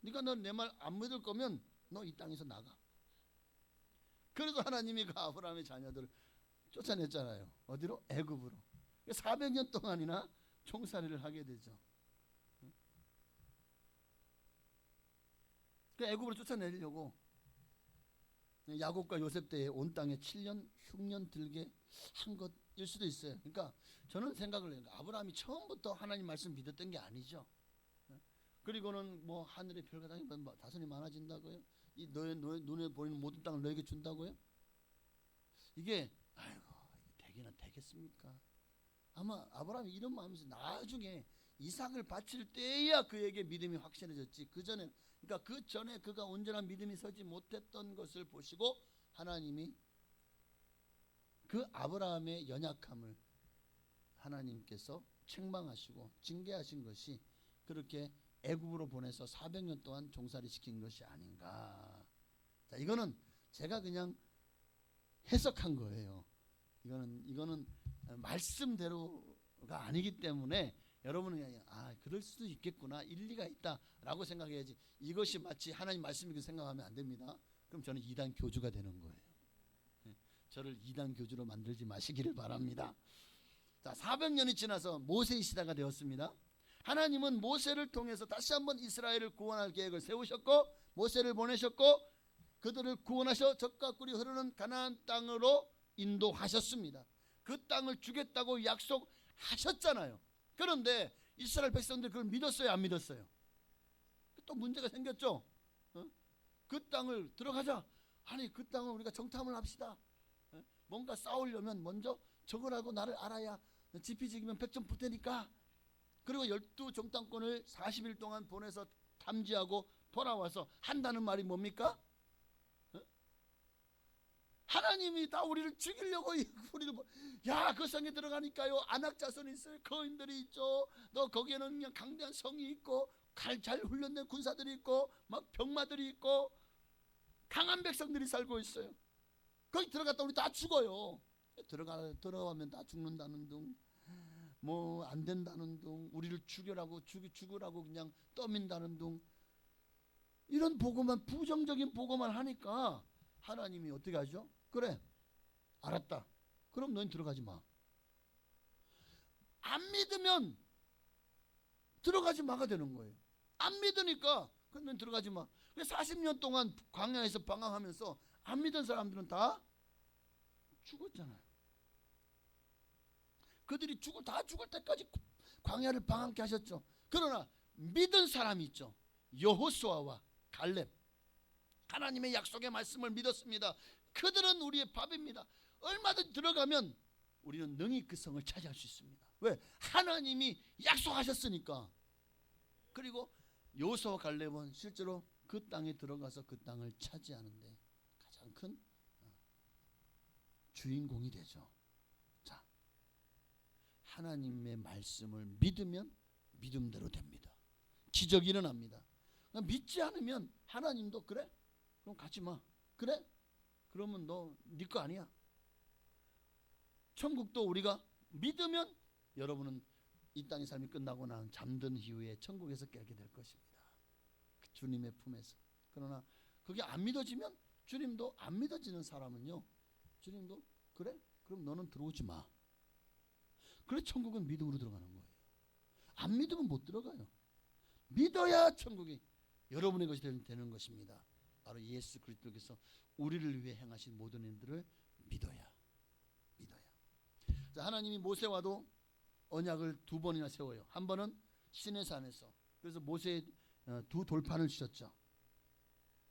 네가 내 말 안 믿을 거면 너 이 땅에서 나가. 그래서 하나님이 그 아브라함의 자녀들을 쫓아냈잖아요. 어디로? 애굽으로. 400년 동안이나 총살이를 하게 되죠. 그 애굽으로 쫓아내려고 야곱과 요셉 때에 온 땅에 7년 흉년 들게 한 것일 수도 있어요. 그러니까 저는 생각을 해요. 아브라함이 처음부터 하나님 말씀 믿었던 게 아니죠. 그리고는 뭐 하늘의 별과 땅이 다선이 많아진다고요? 이 너의 눈에 보이는 모든 땅을 너에게 준다고요? 이게 아이고 되기는 되겠습니까? 아마 아브라함이 이런 마음에서 나중에 이삭을 바칠 때야 그에게 믿음이 확실해졌지. 그 전에 그러니까 그 전에 그가 온전한 믿음이 서지 못했던 것을 보시고 하나님이 그 아브라함의 연약함을 하나님께서 책망하시고 징계하신 것이 그렇게 애굽으로 보내서 400년 동안 종살이 시킨 것이 아닌가. 자, 이거는 제가 그냥 해석한 거예요. 이거는 말씀대로가 아니기 때문에 여러분은 그냥 그럴 수도 있겠구나, 일리가 있다라고 생각해야지 이것이 마치 하나님 말씀이라고 생각하면 안 됩니다. 그럼 저는 이단 교주가 되는 거예요. 저를 이단 교주로 만들지 마시기를 바랍니다. 자, 400년이 지나서 모세의 시대가 되었습니다. 하나님은 모세를 통해서 다시 한번 이스라엘을 구원할 계획을 세우셨고 모세를 보내셨고 그들을 구원하셔 젖과 꿀이 흐르는 가나안 땅으로 인도하셨습니다. 그 땅을 주겠다고 약속하셨잖아요. 그런데 이스라엘 백성들이 그걸 믿었어요, 안 믿었어요? 또 문제가 생겼죠. 그 땅을 들어가자. 아니 그 땅을 우리가 정탐을 합시다. 뭔가 싸우려면 먼저 적을 하고 나를 알아야 지피지기면 100점 붙을 테니까. 그리고 12정탐꾼을 40일 동안 보내서 탐지하고 돌아와서 한다는 말이 뭡니까? 하나님이 다 우리를 죽이려고 우리를 그 성에 들어가니까요 안악자손이 있어요. 거인들이 있죠. 너 거기에는 그냥 강대한 성이 있고 잘 훈련된 군사들이 있고 막 병마들이 있고 강한 백성들이 살고 있어요. 거기 들어갔다 우리 다 죽어요. 들어가면 다 죽는다는 둥, 뭐 안 된다는 둥, 우리를 죽으라고 그냥 떠민다는 둥, 이런 보고만 부정적인 보고만 하니까 하나님이 어떻게 하죠? 그래 알았다. 그럼 너는 들어가지 마. 안 믿으면 들어가지 마가 되는 거예요. 안 믿으니까 그럼 너는 들어가지 마. 40년 동안 광야에서 방황하면서 안 믿은 사람들은 다 죽었잖아요. 그들이 다 죽을 때까지 광야를 방황케 하셨죠. 그러나 믿은 사람이 있죠. 여호수아와 갈렙, 하나님의 약속의 말씀을 믿었습니다. 그들은 우리의 밥입니다. 얼마든지 들어가면 우리는 능히 그 성을 차지할 수 있습니다. 왜? 하나님이 약속하셨으니까. 그리고 여호수아와 갈렙은 실제로 그 땅에 들어가서 그 땅을 차지하는데 가장 큰 주인공이 되죠. 자, 하나님의 말씀을 믿으면 믿음대로 됩니다. 기적이 일어납니다. 믿지 않으면 하나님도 그래? 그럼 가지 마. 그래? 그러면 너 네 거 아니야. 천국도 우리가 믿으면 여러분은 이 땅의 삶이 끝나고 난 잠든 이후에 천국에서 깨게 될 것입니다. 그 주님의 품에서. 그러나 그게 안 믿어지면 주님도 안 믿어지는 사람은요. 주님도 그래? 그럼 너는 들어오지 마. 그래 천국은 믿음으로 들어가는 거예요. 안 믿으면 못 들어가요. 믿어야 천국이 여러분의 것이 되는 것입니다. 바로 예수 그리스도께서 우리를 위해 행하신 모든 일들을 믿어야. 자, 하나님이 모세와도 언약을 2번이나 세워요. 한 번은 시내산에서. 그래서 모세의 2 돌판을 주셨죠.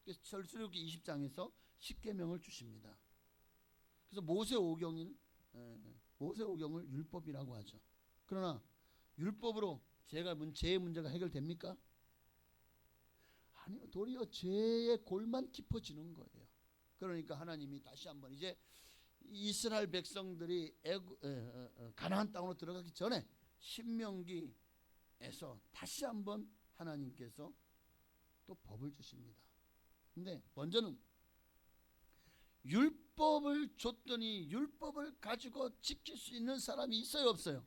그래서 출애굽기 20장에서 십계명을 주십니다. 그래서 모세오경을 율법이라고 하죠. 그러나 율법으로 죄의 문제가 해결됩니까? 아니요. 도리어 죄의 골만 깊어지는 거예요. 그러니까 하나님이 다시 한번 이제 이스라엘 백성들이 가나안 땅으로 들어가기 전에 신명기에서 다시 한번 하나님께서 또 법을 주십니다. 근데 먼저는 율법을 줬더니 율법을 가지고 지킬 수 있는 사람이 있어요, 없어요?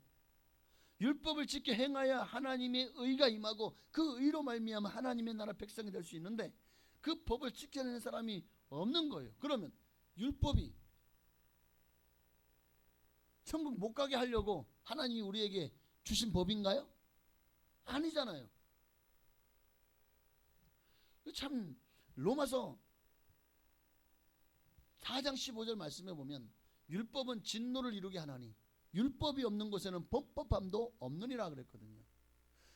율법을 지켜 행하여 하나님의 의가 임하고 그 의로 말미암아 하나님의 나라 백성이 될 수 있는데 그 법을 지켜내는 사람이 없는 거예요. 그러면 율법이 천국 못 가게 하려고 하나님이 우리에게 주신 법인가요? 아니잖아요. 참 로마서 4장 15절 말씀해 보면 율법은 진노를 이루게 하나니 율법이 없는 곳에는 법법함도 없느니라 그랬거든요.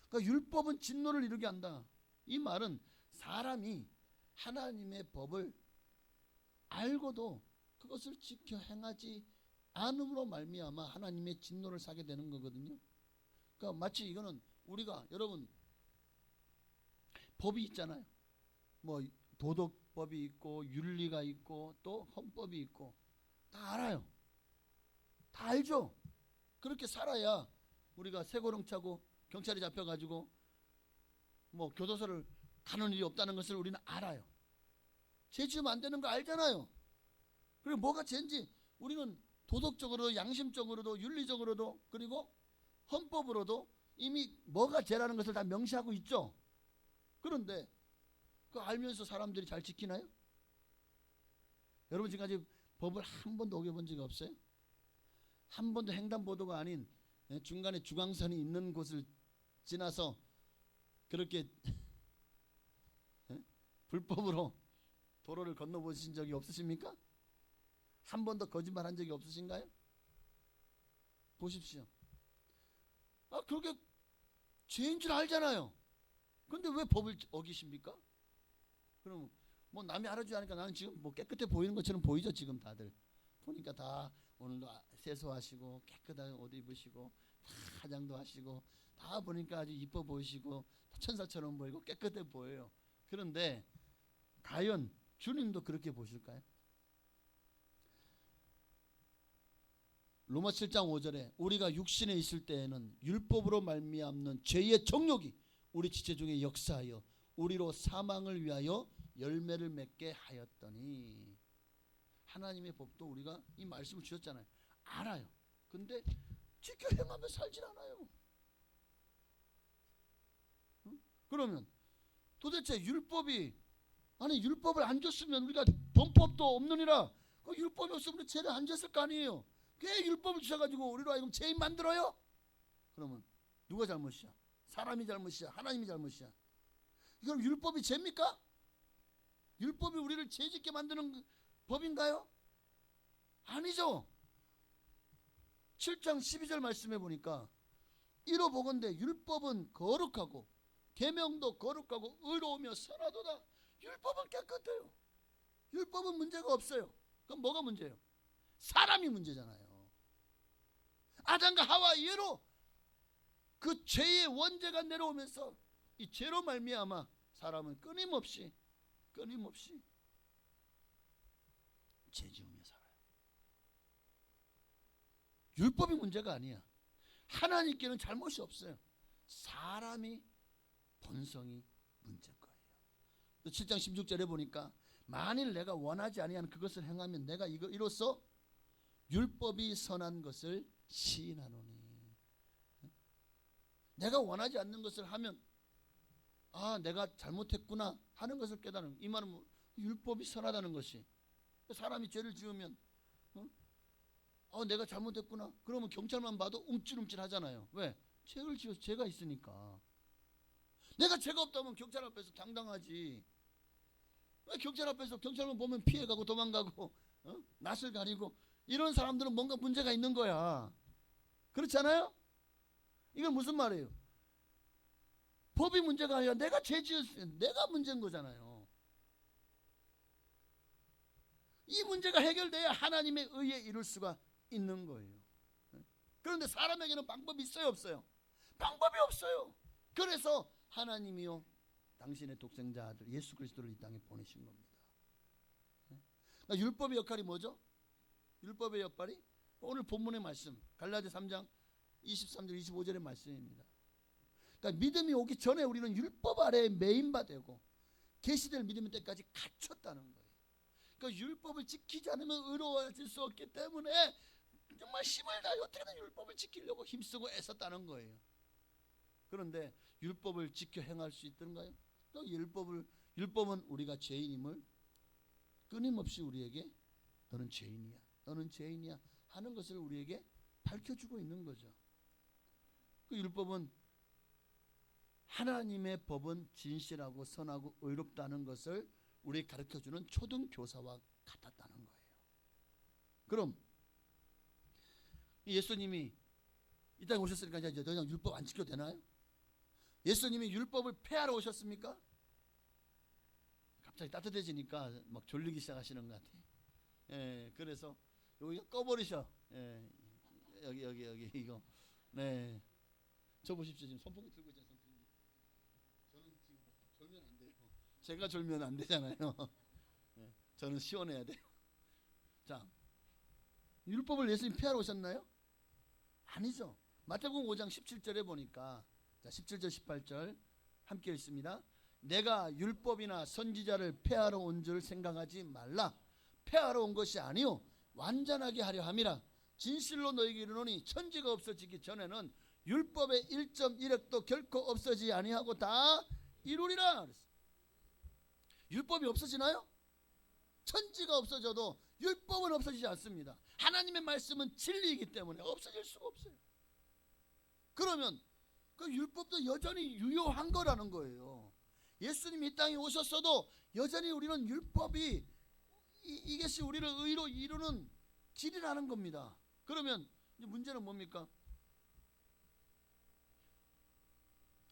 그러니까 율법은 진노를 이루게 한다. 이 말은 사람이 하나님의 법을 알고도 그것을 지켜 행하지 않음으로 말미암아 하나님의 진노를 사게 되는 거거든요. 그러니까 마치 이거는 우리가 여러분 법이 있잖아요. 뭐 도덕법이 있고 윤리가 있고 또 헌법이 있고 다 알아요. 다 알죠. 그렇게 살아야 우리가 쇠고령 차고 경찰이 잡혀가지고 뭐 교도소를 가는 일이 없다는 것을 우리는 알아요. 죄 지으면 안 되는 거 알잖아요. 그리고 뭐가 죄인지 우리는 도덕적으로도 양심적으로도 윤리적으로도 그리고 헌법으로도 이미 뭐가 죄라는 것을 다 명시하고 있죠. 그런데 그거 알면서 사람들이 잘 지키나요? 여러분 지금까지 법을 한 번도 어겨본 적이 없어요? 한 번도 횡단보도가 아닌 중간에 주광선이 있는 곳을 지나서 그렇게 불법으로 도로를 건너보신 적이 없으십니까? 한 번도 거짓말한 적이 없으신가요? 보십시오. 그렇게 죄인 줄 알잖아요. 그런데 왜 법을 어기십니까? 그럼 뭐 남이 알아주지 않으니까 나는 지금 뭐 깨끗해 보이는 것처럼 보이죠. 지금 다들 보니까 다 오늘도 세수하시고 깨끗하게 옷 입으시고 다 화장도 하시고 다 보니까 아주 이뻐 보이시고 천사처럼 보이고 깨끗해 보여요. 그런데 과연 주님도 그렇게 보실까요? 로마 7장 5절에 우리가 육신에 있을 때에는 율법으로 말미암는 죄의 정욕이 우리 지체 중에 역사하여 우리로 사망을 위하여 열매를 맺게 하였더니 하나님의 법도 우리가 이 말씀을 주셨잖아요. 알아요. 근데 지켜 행하며 살질 않아요. 응? 그러면 도대체 율법을 안 줬으면 우리가 범법도 없느니라. 그 율법이 없으면 죄를 안 졌을 거 아니에요. 왜 율법을 주셔가지고 우리로 하여금 죄인 만들어요? 그러면 누가 잘못이야? 사람이 잘못이야? 하나님이 잘못이야? 이건 율법이 죄입니까? 율법이 우리를 죄짓게 만드는 법인가요? 아니죠. 7장 12절 말씀해 보니까 이로 보건대 율법은 거룩하고 계명도 거룩하고 의로우며 선하도다. 율법은 깨끗해요. 율법은 문제가 없어요. 그럼 뭐가 문제예요? 사람이 문제잖아요. 아담과 하와 이후로 그 죄의 원죄가 내려오면서 이 죄로 말미암아 사람은 끊임없이 죄 지으며 살아요. 율법이 문제가 아니야. 하나님께는 잘못이 없어요. 사람이 본성이 문제인 거예요. 7장 16절에 보니까 만일 내가 원하지 아니한 그것을 행하면 내가 이로써 율법이 선한 것을 시인하노니. 내가 원하지 않는 것을 하면 내가 잘못했구나 하는 것을 깨달은. 이 말은 뭐, 율법이 선하다는 것이. 사람이 죄를 지으면 내가 잘못했구나. 그러면 경찰만 봐도 움찔움찔 하잖아요. 왜? 죄를 지어서 죄가 있으니까. 내가 죄가 없다면 경찰 앞에서 당당하지. 왜 경찰 앞에서 경찰만 보면 피해가고 도망가고 낯을 가리고 이런 사람들은 뭔가 문제가 있는 거야. 그렇지 않아요? 이건 무슨 말이에요? 법이 문제가 아니라 내가 죄 지었으면 내가 문제인 거잖아요. 이 문제가 해결돼야 하나님의 의에 이룰 수가 있는 거예요. 그런데 사람에게는 방법이 있어요, 없어요? 방법이 없어요. 그래서 하나님이요 당신의 독생자 아들 예수 그리스도를 이 땅에 보내신 겁니다. 그러니까 율법의 역할이 뭐죠? 율법의 역할이 오늘 본문의 말씀 갈라디아 3장 23절 25절의 말씀입니다. 그러니까 믿음이 오기 전에 우리는 율법 아래에 매인바 되고 계시될 믿음의 때까지 갇혔다는 거예요. 그러니까 율법을 지키지 않으면 의로워질 수 없기 때문에 정말 힘을 다해 어떻게든 율법을 지키려고 힘쓰고 애썼다는 거예요. 그런데 율법을 지켜 행할 수 있던가요? 또 율법은 우리가 죄인임을 끊임없이 우리에게 너는 죄인이야, 너는 죄인이야 하는 것을 우리에게 밝혀주고 있는 거죠. 그 율법은 하나님의 법은 진실하고 선하고 의롭다는 것을 우리 가르쳐주는 초등교사와 같았다는 거예요. 그럼 예수님이 이 땅에 오셨으니까 이제 더 이상 율법 안 지켜도 되나요? 예수님이 율법을 폐하러 오셨습니까? 갑자기 따뜻해지니까 막 졸리기 시작하시는 것 같아요. 예, 그래서 여기 꺼버리셔. 예, 여기 이거. 네, 저 보십시오. 지금 선풍기 들고 있잖아요. 선풍기. 저는 지금 졸면 안 돼요. 제가 졸면 안 되잖아요. 예, 저는 시원해야 돼요. 자, 율법을 예수님 폐하러 오셨나요? 아니죠. 마태복음 5장 17절에 보니까, 자 17절 18절 함께 읽습니다. 내가 율법이나 선지자를 폐하러 온 줄 생각하지 말라. 폐하러 온 것이 아니요 완전하게 하려 함이라. 진실로 너희에게 이르노니 천지가 없어지기 전에는 율법의 1.1획도 결코 없어지지 아니하고 다 이루리라. 율법이 없어지나요? 천지가 없어져도 율법은 없어지지 않습니다. 하나님의 말씀은 진리이기 때문에 없어질 수가 없어요. 그러면 그 율법도 여전히 유효한 거라는 거예요. 예수님이 이 땅에 오셨어도 여전히 우리는 율법이 이것이 우리를 의로 이루는 길이라는 겁니다. 그러면 이제 문제는 뭡니까?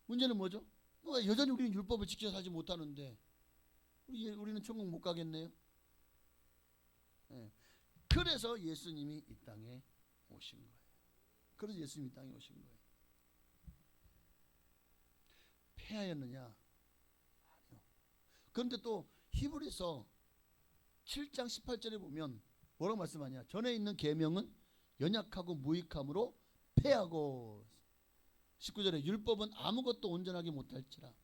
문제는 뭐죠? 여전히 우리는 율법을 지켜 살지 못하는데 우리는 천국 못 가겠네요. 네. 그래서 예수님이 이 땅에 오신 거예요. 그래서 예수님이 이 땅에 오신 거예요. 폐하였느냐? 아니요. 그런데 또 히브리서 7장 18절에 보면 뭐라고 말씀하냐? 전에 있는 계명은 연약하고 무익함으로 폐하고, 19절에 율법은 아무것도 온전하게 못할지라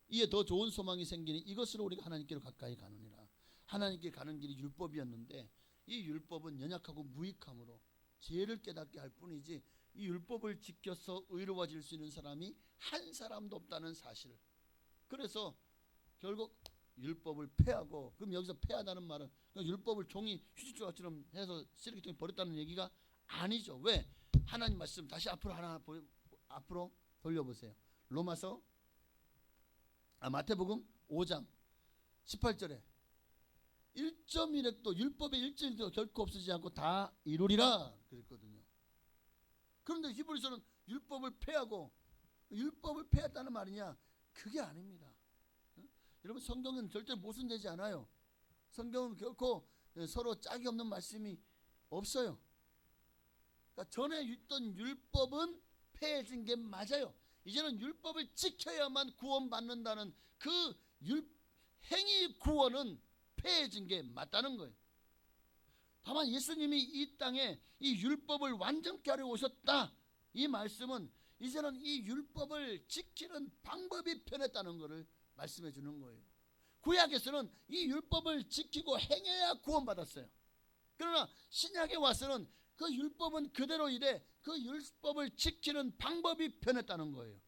이에 더 좋은 소망이 생기니 이것으로 우리가 하나님께로 가까이 가느니라. 하나님께 가는 길이 율법이었는데 이 율법은 연약하고 무익함으로 죄를 깨닫게 할 뿐이지 이 율법을 지켜서 의로워질 수 있는 사람이 한 사람도 없다는 사실을. 그래서 결국 율법을 폐하고, 그럼 여기서 폐하다는 말은 율법을 종이 휴지조각처럼 해서 쓰레기통에 버렸다는 얘기가 아니죠. 왜? 하나님 말씀 다시 앞으로 돌려보세요. 로마서 마태복음 5장 18절에 1.1획도 율법의 1.1도 결코 없어지지 않고 다 이루리라 그랬거든요. 그런데 히브리서는 율법을 폐하고, 율법을 폐했다는 말이냐? 그게 아닙니다. 여러분, 성경은 절대 모순되지 않아요. 성경은 결코 서로 짝이 없는 말씀이 없어요. 그러니까 전에 있던 율법은 폐해진 게 맞아요. 이제는 율법을 지켜야만 구원받는다는 그 행위 구원은 폐해진 게 맞다는 거예요. 다만 예수님이 이 땅에 이 율법을 완전케 하려 오셨다, 이 말씀은 이제는 이 율법을 지키는 방법이 변했다는 것을 말씀해 주는 거예요. 구약에서는 이 율법을 지키고 행해야 구원받았어요. 그러나 신약에 와서는 그 율법은 그대로 이래 그 율법을 지키는 방법이 변했다는 거예요.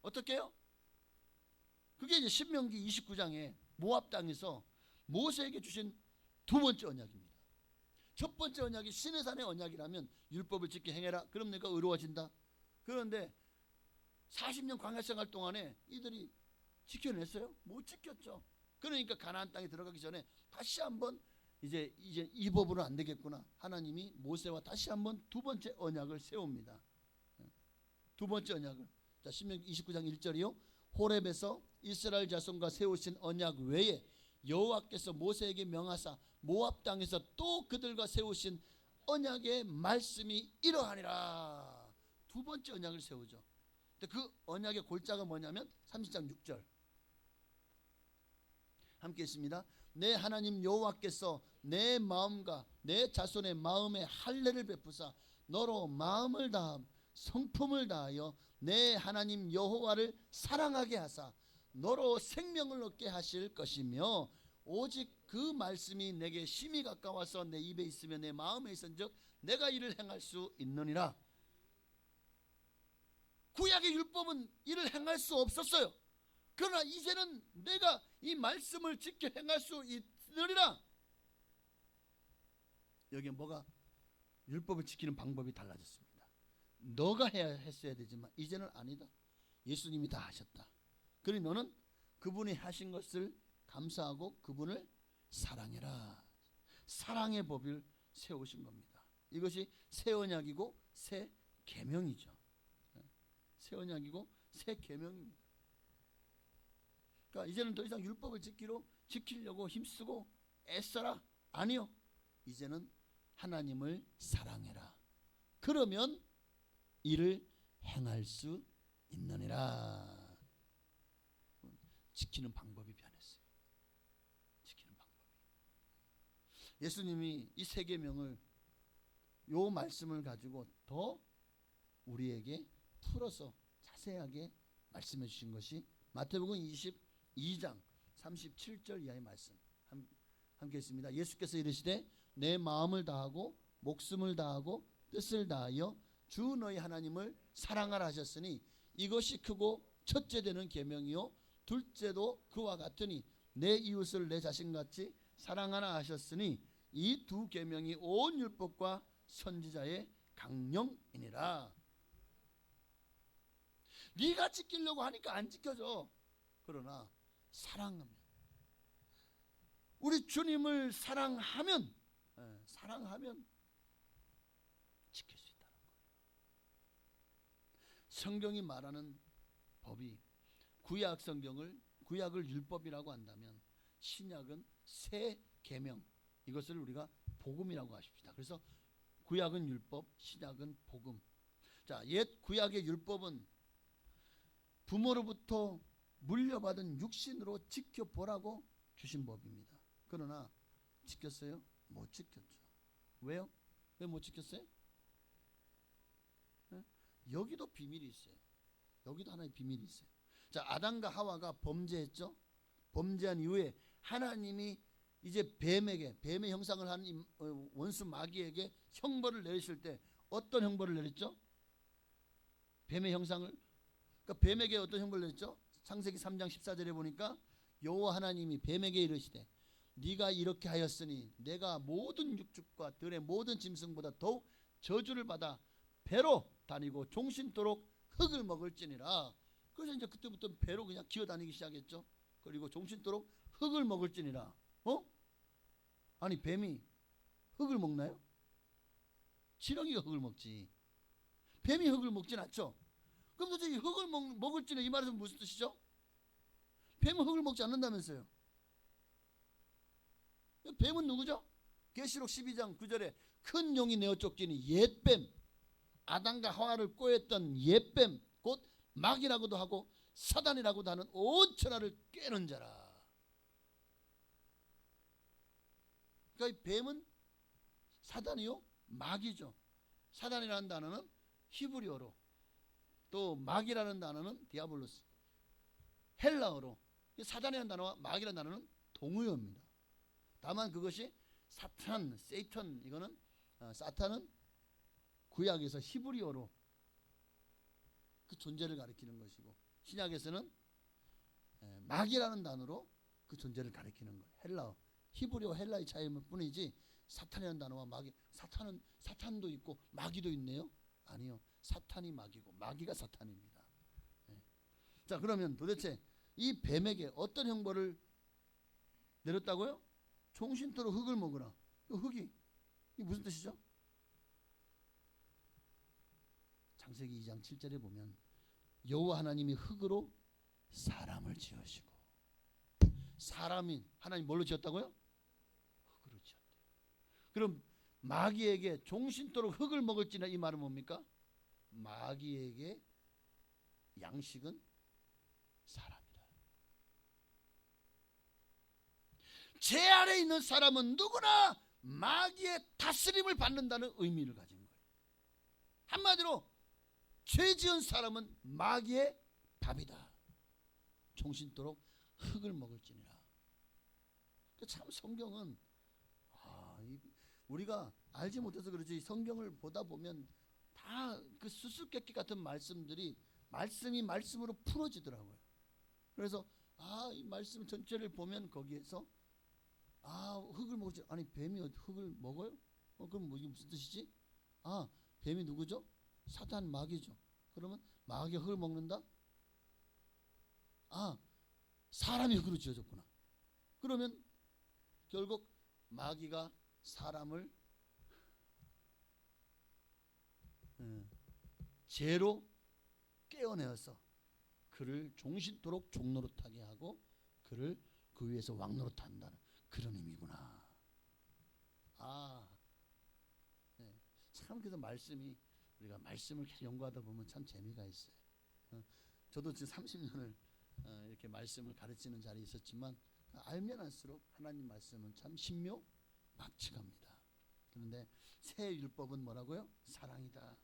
어떻게요? 그게 이제 신명기 29장에 모압 땅에서 모세에게 주신 두 번째 언약입니다. 첫 번째 언약이 시내산의 언약이라면 율법을 지켜 행해라. 그럼 내가 의로워진다. 그런데 40년 광야 생활 동안에 이들이 지켜냈어요? 못 지켰죠. 그러니까 가나안 땅에 들어가기 전에 다시 한번 이제 이 법으로는 안 되겠구나. 하나님이 모세와 다시 한번 두 번째 언약을 세웁니다. 두 번째 언약을. 자, 신명기 29장 1절이요. 호렙에서 이스라엘 자손과 세우신 언약 외에 여호와께서 모세에게 명하사 모압 땅에서 또 그들과 세우신 언약의 말씀이 이러하니라. 두 번째 언약을 세우죠. 근데 그 언약의 골자가 뭐냐면 30장 6절 함께 있습니다. 내 하나님 여호와께서 내 마음과 내 자손의 마음에 할례를 베푸사 너로 마음을 다함 성품을 다하여 내 하나님 여호와를 사랑하게 하사 너로 생명을 얻게 하실 것이며 오직 그 말씀이 내게 심히 가까워서 내 입에 있으며 내 마음에 있은즉 내가 이를 행할 수 있느니라. 구약의 율법은 이를 행할 수 없었어요. 그러나 이제는 내가 이 말씀을 지켜 행할 수 있으리라. 여기에 뭐가? 율법을 지키는 방법이 달라졌습니다. 너가 했어야 되지만 이제는 아니다. 예수님이 다 하셨다. 그러니 너는 그분이 하신 것을 감사하고 그분을 사랑해라. 사랑의 법을 세우신 겁니다. 이것이 새 언약이고 새 계명이죠. 새 언약이고 새 계명입니다. 그러니까 이제는 더 이상 율법을 지키려고 힘쓰고 애써라. 아니요. 이제는 하나님을 사랑해라. 그러면 이를 행할 수 있느니라. 지키는 방법이 변했어요. 지키는 방법이. 예수님이 이 세 계명을 요 말씀을 가지고 더 우리에게 풀어서 자세하게 말씀해 주신 것이 마태복음 22장 37절 이하의 말씀 함께 있습니다. 예수께서 이르시되 내 마음을 다하고 목숨을 다하고 뜻을 다하여 주 너희 하나님을 사랑하라 하셨으니 이것이 크고 첫째 되는 계명이요 둘째도 그와 같으니 내 이웃을 내 자신같이 사랑하라 하셨으니 이 두 계명이 온 율법과 선지자의 강령이니라. 네가 지키려고 하니까 안 지켜져. 그러나 사랑하면, 우리 주님을 사랑하면 지킬 수 있다는 거예요. 성경이 말하는 법이 구약을 율법이라고 한다면 신약은 새 계명, 이것을 우리가 복음이라고 하십시다. 그래서 구약은 율법, 신약은 복음. 자, 옛 구약의 율법은 부모로부터 물려받은 육신으로 지켜보라고 주신 법입니다. 그러나 지켰어요? 못 지켰죠. 왜요? 왜 못 지켰어요? 네? 여기도 비밀이 있어요. 여기도 하나의 비밀이 있어요. 자, 아담과 하와가 범죄했죠. 범죄한 이후에 하나님이 이제 뱀의 형상을 한 원수 마귀에게 형벌을 내리실 때 어떤 형벌을 내렸죠? 뱀의 형상을, 그러니까 뱀에게 어떤 형벌을 내렸죠? 창세기 3장 14절에 보니까 여호와 하나님이 뱀에게 이르시되 네가 이렇게 하였으니 내가 모든 육축과 들의 모든 짐승보다 더욱 저주를 받아 배로 다니고 종신토록 흙을 먹을지니라. 그래서 이제 그때부터 배로 그냥 기어다니기 시작했죠. 그리고 종신토록 흙을 먹을지니라. 아니 뱀이 흙을 먹나요? 지렁이가 흙을 먹지. 뱀이 흙을 먹진 않죠. 그럼 도대체 흙을 먹을지는 이 말에서 무슨 뜻이죠? 뱀은 흙을 먹지 않는다면서요. 뱀은 누구죠? 계시록 12장 9절에 큰 용이 내어 쫓기니 옛뱀, 아담과 하와를 꼬였던 옛뱀, 곧 마귀라고도 하고 사단이라고도 하는 온 천하를 꿰는 자라. 그러니까 이 뱀은 사단이요? 마귀죠. 사단이라는 단어는 히브리어로, 또 마귀라는 단어는 디아블로스, 헬라어로. 사단이라는 단어와 마귀라는 단어는 동의어입니다. 다만 그것이 사탄, 세이턴, 이거는 사탄은 구약에서 히브리어로 그 존재를 가리키는 것이고, 신약에서는 마귀라는 단어로 그 존재를 가리키는 거예요. 헬라어, 히브리어 헬라의 차이일 뿐이지 사탄이라는 단어와 마귀, 사탄도 있고 마귀도 있네요. 아니요, 사탄이 마귀고 마귀가 사탄입니다. 자, 그러면 도대체 이 뱀에게 어떤 형벌을 내렸다고요? 종신토록 흙을 먹으라. 흙이 이게 무슨 뜻이죠? 창세기 2장 7절에 보면 여호와 하나님이 흙으로 사람을 지으시고, 사람이 하나님 뭘로 지었다고요? 흙으로 지었대요. 그럼 마귀에게 종신토록 흙을 먹을지나, 이 말은 뭡니까? 마귀에게 양식은 사람이다. 제 아래 있는 사람은 누구나 마귀의 다스림을 받는다는 의미를 가진 거예요. 한마디로 죄 지은 사람은 마귀의 밥이다. 종신토록 흙을 먹을지니라. 참 성경은 우리가 알지 못해서 그렇지, 성경을 보다 보면 다 그 수수께끼 같은 말씀들이 말씀이 말씀으로 풀어지더라고요. 그래서 이 말씀 전체를 보면 거기에서 흙을 먹지, 아니 뱀이 흙을 먹어요? 그럼 뭐 이게 무슨 뜻이지? 뱀이 누구죠? 사탄, 마귀죠. 그러면 마귀가 흙을 먹는다? 사람이 흙으로 지어졌구나. 그러면 결국 마귀가 사람을 죄로 깨어내어서 그를 종신토록 종노릇하게 하고 그를 그 위에서 왕노릇한다는 그런 의미구나. 네. 참 그래서 말씀이 우리가 말씀을 계속 연구하다 보면 참 재미가 있어요. 저도 지금 30년을 이렇게 말씀을 가르치는 자리에 있었지만 알면 알수록 하나님 말씀은 참 신묘막측합니다. 그런데 새 율법은 뭐라고요? 사랑이다.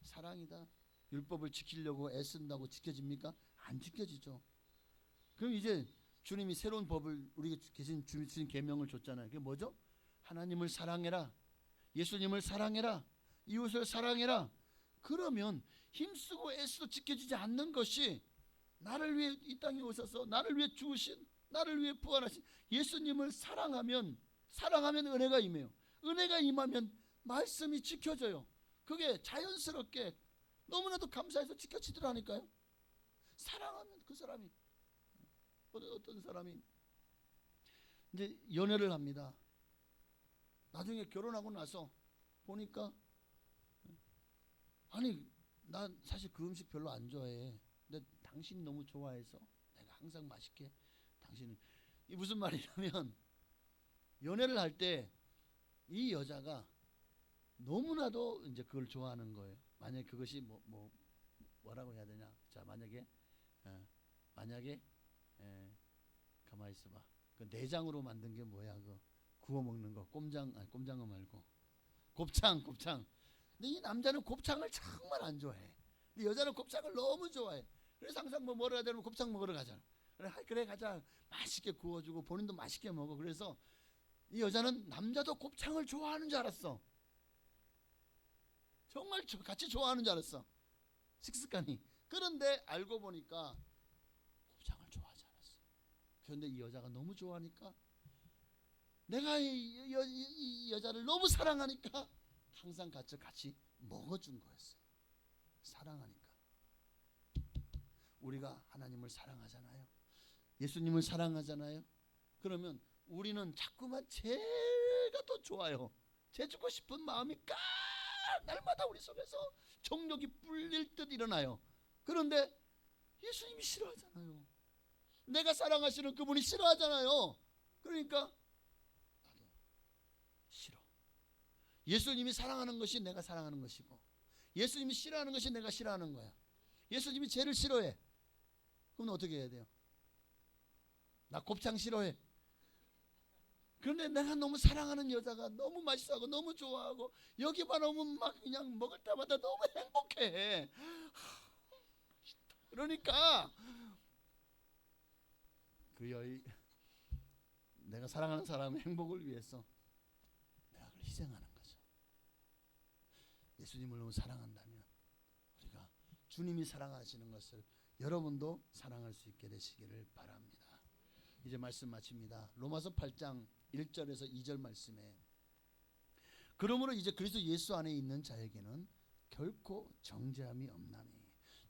사랑이다. 율법을 지키려고 애쓴다고 지켜집니까? 안 지켜지죠. 그럼 이제 주님이 새로운 법을 우리에게 주신 계명을 줬잖아요. 그게 뭐죠? 하나님을 사랑해라. 예수님을 사랑해라. 이웃을 사랑해라. 그러면 힘쓰고 애써도 지켜지지 않는 것이 나를 위해 이 땅에 오셔서 나를 위해 죽으신, 나를 위해 부활하신 예수님을 사랑하면 은혜가 임해요. 은혜가 임하면 말씀이 지켜져요. 그게 자연스럽게 너무나도 감사해서 지켜지더라니까요. 사랑하면 그 사람이, 어떤 사람이 이제 연애를 합니다. 나중에 결혼하고 나서 보니까 아니 난 사실 그 음식 별로 안 좋아해. 근데 당신이 너무 좋아해서 내가 항상 맛있게 당신을. 이 무슨 말이냐면 연애를 할 때 이 여자가 너무나도 이제 그걸 좋아하는 거예요. 만약에 그것이 뭐라고 해야 되냐? 자, 만약에 가만히 있어봐. 그 내장으로 만든 게 뭐야? 그 구워 먹는 거. 꼼장어 말고 곱창. 근데 이 남자는 곱창을 정말 안 좋아해. 근데 여자는 곱창을 너무 좋아해. 그래서 항상 뭐라 해야 되면 곱창 먹으러 가잖아. 그래 가자. 맛있게 구워주고 본인도 맛있게 먹어. 그래서 이 여자는 남자도 곱창을 좋아하는 줄 알았어. 정말 같이 좋아하는 줄 알았어. 식습관이. 그런데 알고 보니까 곱창을 좋아하지 않았어. 그런데 이 여자가 너무 좋아하니까 내가 이 여자를 너무 사랑하니까 항상 같이 먹어준 거였어요. 사랑하니까. 우리가 하나님을 사랑하잖아요. 예수님을 사랑하잖아요. 그러면 우리는 자꾸만 제가 더 좋아요. 제 주고 싶은 마음이 날마다 우리 속에서 정욕이 불릴 듯 일어나요. 그런데 예수님이 싫어하잖아요. 내가 사랑하시는 그분이 싫어하잖아요. 그러니까 나도 싫어. 예수님이 사랑하는 것이 내가 사랑하는 것이고 예수님이 싫어하는 것이 내가 싫어하는 거야. 예수님이 죄를 싫어해. 그럼 어떻게 해야 돼요? 나 곱창 싫어해. 그런데 내가 너무 사랑하는 여자가 너무 맛있어하고 너무 좋아하고 여기만 오면 막 그냥 먹을 때마다 너무 행복해. 그러니까 내가 사랑하는 사람의 행복을 위해서 내가 그걸 희생하는 거죠. 예수님을 너무 사랑한다면 우리가 주님이 사랑하시는 것을 여러분도 사랑할 수 있게 되시기를 바랍니다. 이제 말씀 마칩니다. 로마서 8장 1절에서 2절 말씀에 그러므로 이제 그리스도 예수 안에 있는 자에게는 결코 정죄함이 없나니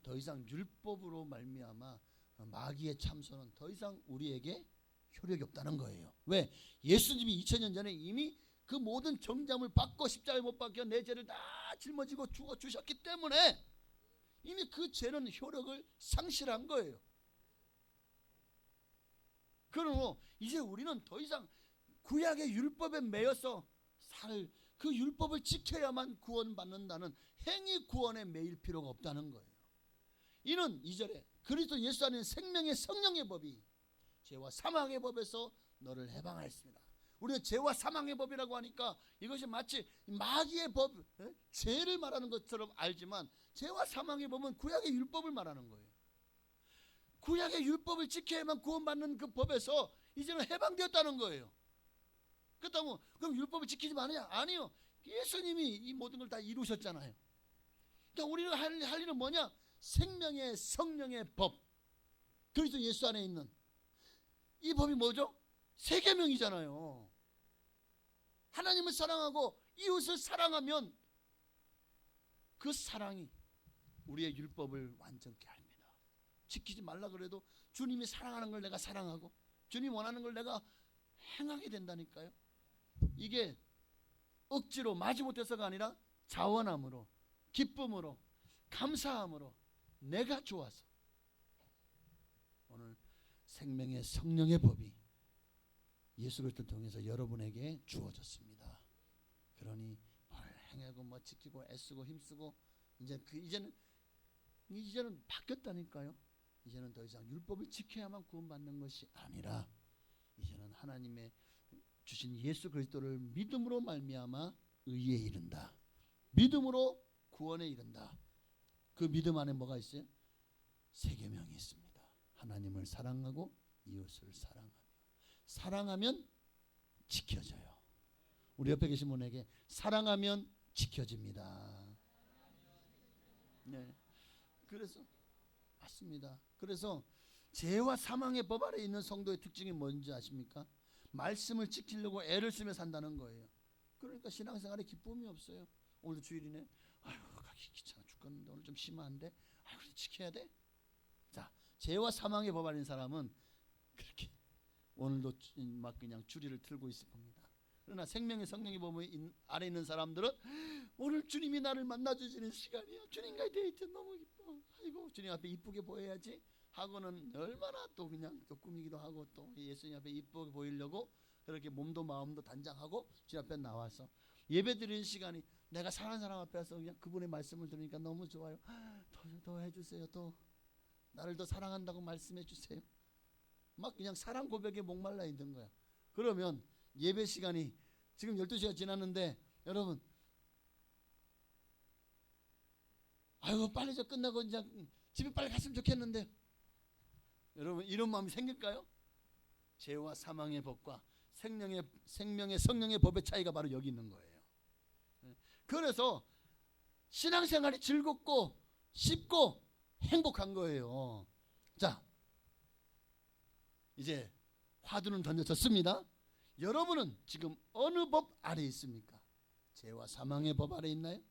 더 이상 율법으로 말미암아 마귀의 참소는 더 이상 우리에게 효력이 없다는 거예요. 왜? 예수님이 2000년 전에 이미 그 모든 정죄함을 받고 십자가에 못 박혀 내 죄를 다 짊어지고 죽어 주셨기 때문에 이미 그 죄는 효력을 상실한 거예요. 그러므로 이제 우리는 더 이상 구약의 율법에 매여서 살 그 율법을 지켜야만 구원받는다는 행위 구원에 매일 필요가 없다는 거예요. 이는 2절에 그리스도 예수 안에 생명의 성령의 법이 죄와 사망의 법에서 너를 해방하였습니다. 우리가 죄와 사망의 법이라고 하니까 이것이 마치 마귀의 법, 죄를 말하는 것처럼 알지만 죄와 사망의 법은 구약의 율법을 말하는 거예요. 구약의 율법을 지켜야만 구원받는 그 법에서 이제는 해방되었다는 거예요. 그렇다면 그럼 율법을 지키지 마느냐? 아니요. 예수님이 이 모든 걸 다 이루셨잖아요. 그러니까 우리가 할 일은 뭐냐? 생명의 성령의 법. 그리스도 예수 안에 있는 이 법이 뭐죠? 세 계명이잖아요. 하나님을 사랑하고 이웃을 사랑하면 그 사랑이 우리의 율법을 완전케 합니다. 지키지 말라 그래도 주님이 사랑하는 걸 내가 사랑하고 주님 원하는 걸 내가 행하게 된다니까요. 이게 억지로 마지못해서가 아니라 자원함으로, 기쁨으로, 감사함으로, 내가 좋아서. 오늘 생명의 성령의 법이 예수 그리스도를 통해서 여러분에게 주어졌습니다. 그러니 뭘 행하고 뭐 지키고 애쓰고 힘쓰고 이제는 바뀌었다니까요. 이제는 더 이상 율법을 지켜야만 구원받는 것이 아니라 이제는 하나님의 주신 예수 그리스도를 믿음으로 말미암아 의에 이른다. 믿음으로 구원에 이른다. 그 믿음 안에 뭐가 있어요? 세 계명이 있습니다. 하나님을 사랑하고 이웃을 사랑하면 지켜져요. 우리 옆에 계신 분에게 사랑하면 지켜집니다. 네, 그래서 맞습니다. 그래서 죄와 사망의 법 아래 있는 성도의 특징이 뭔지 아십니까? 말씀을 지키려고 애를 쓰며 산다는 거예요. 그러니까 신앙생활에 기쁨이 없어요. 오늘도 주일이네. 아유 가기 귀찮아 죽겠는데 오늘 좀 심한데 아유 지켜야 돼. 자, 죄와 사망의 법 아래 있는 사람은 그렇게 오늘도 막 그냥 주리를 틀고 있을 겁니다. 그러나 생명의 성령의 법 아래 있는 사람들은 오늘 주님이 나를 만나주시는 시간이야. 주님과의 데이트 너무 기뻐. 아이고 주님 앞에 이쁘게 보여야지 하고는 얼마나 또 그냥 또 꾸미기도 하고 또 예수님 앞에 이쁘게 보이려고 그렇게 몸도 마음도 단장하고 주님 앞에 나와서 예배 드리는 시간이 내가 사랑하는 사람 앞에 와서 그냥 그분의 말씀을 들으니까 너무 좋아요. 더 해주세요. 더 나를 더 사랑한다고 말씀해 주세요. 막 그냥 사랑 고백에 목말라 있는 거야. 그러면 예배 시간이 지금 12시가 지났는데 여러분 아이고 빨리 저 끝나고 이제 집에 빨리 갔으면 좋겠는데 여러분 이런 마음이 생길까요? 죄와 사망의 법과 생명의 성령의 법의 차이가 바로 여기 있는 거예요. 그래서 신앙생활이 즐겁고 쉽고 행복한 거예요. 자, 이제 화두는 던져졌습니다. 여러분은 지금 어느 법 아래 있습니까? 죄와 사망의 법 아래 있나요?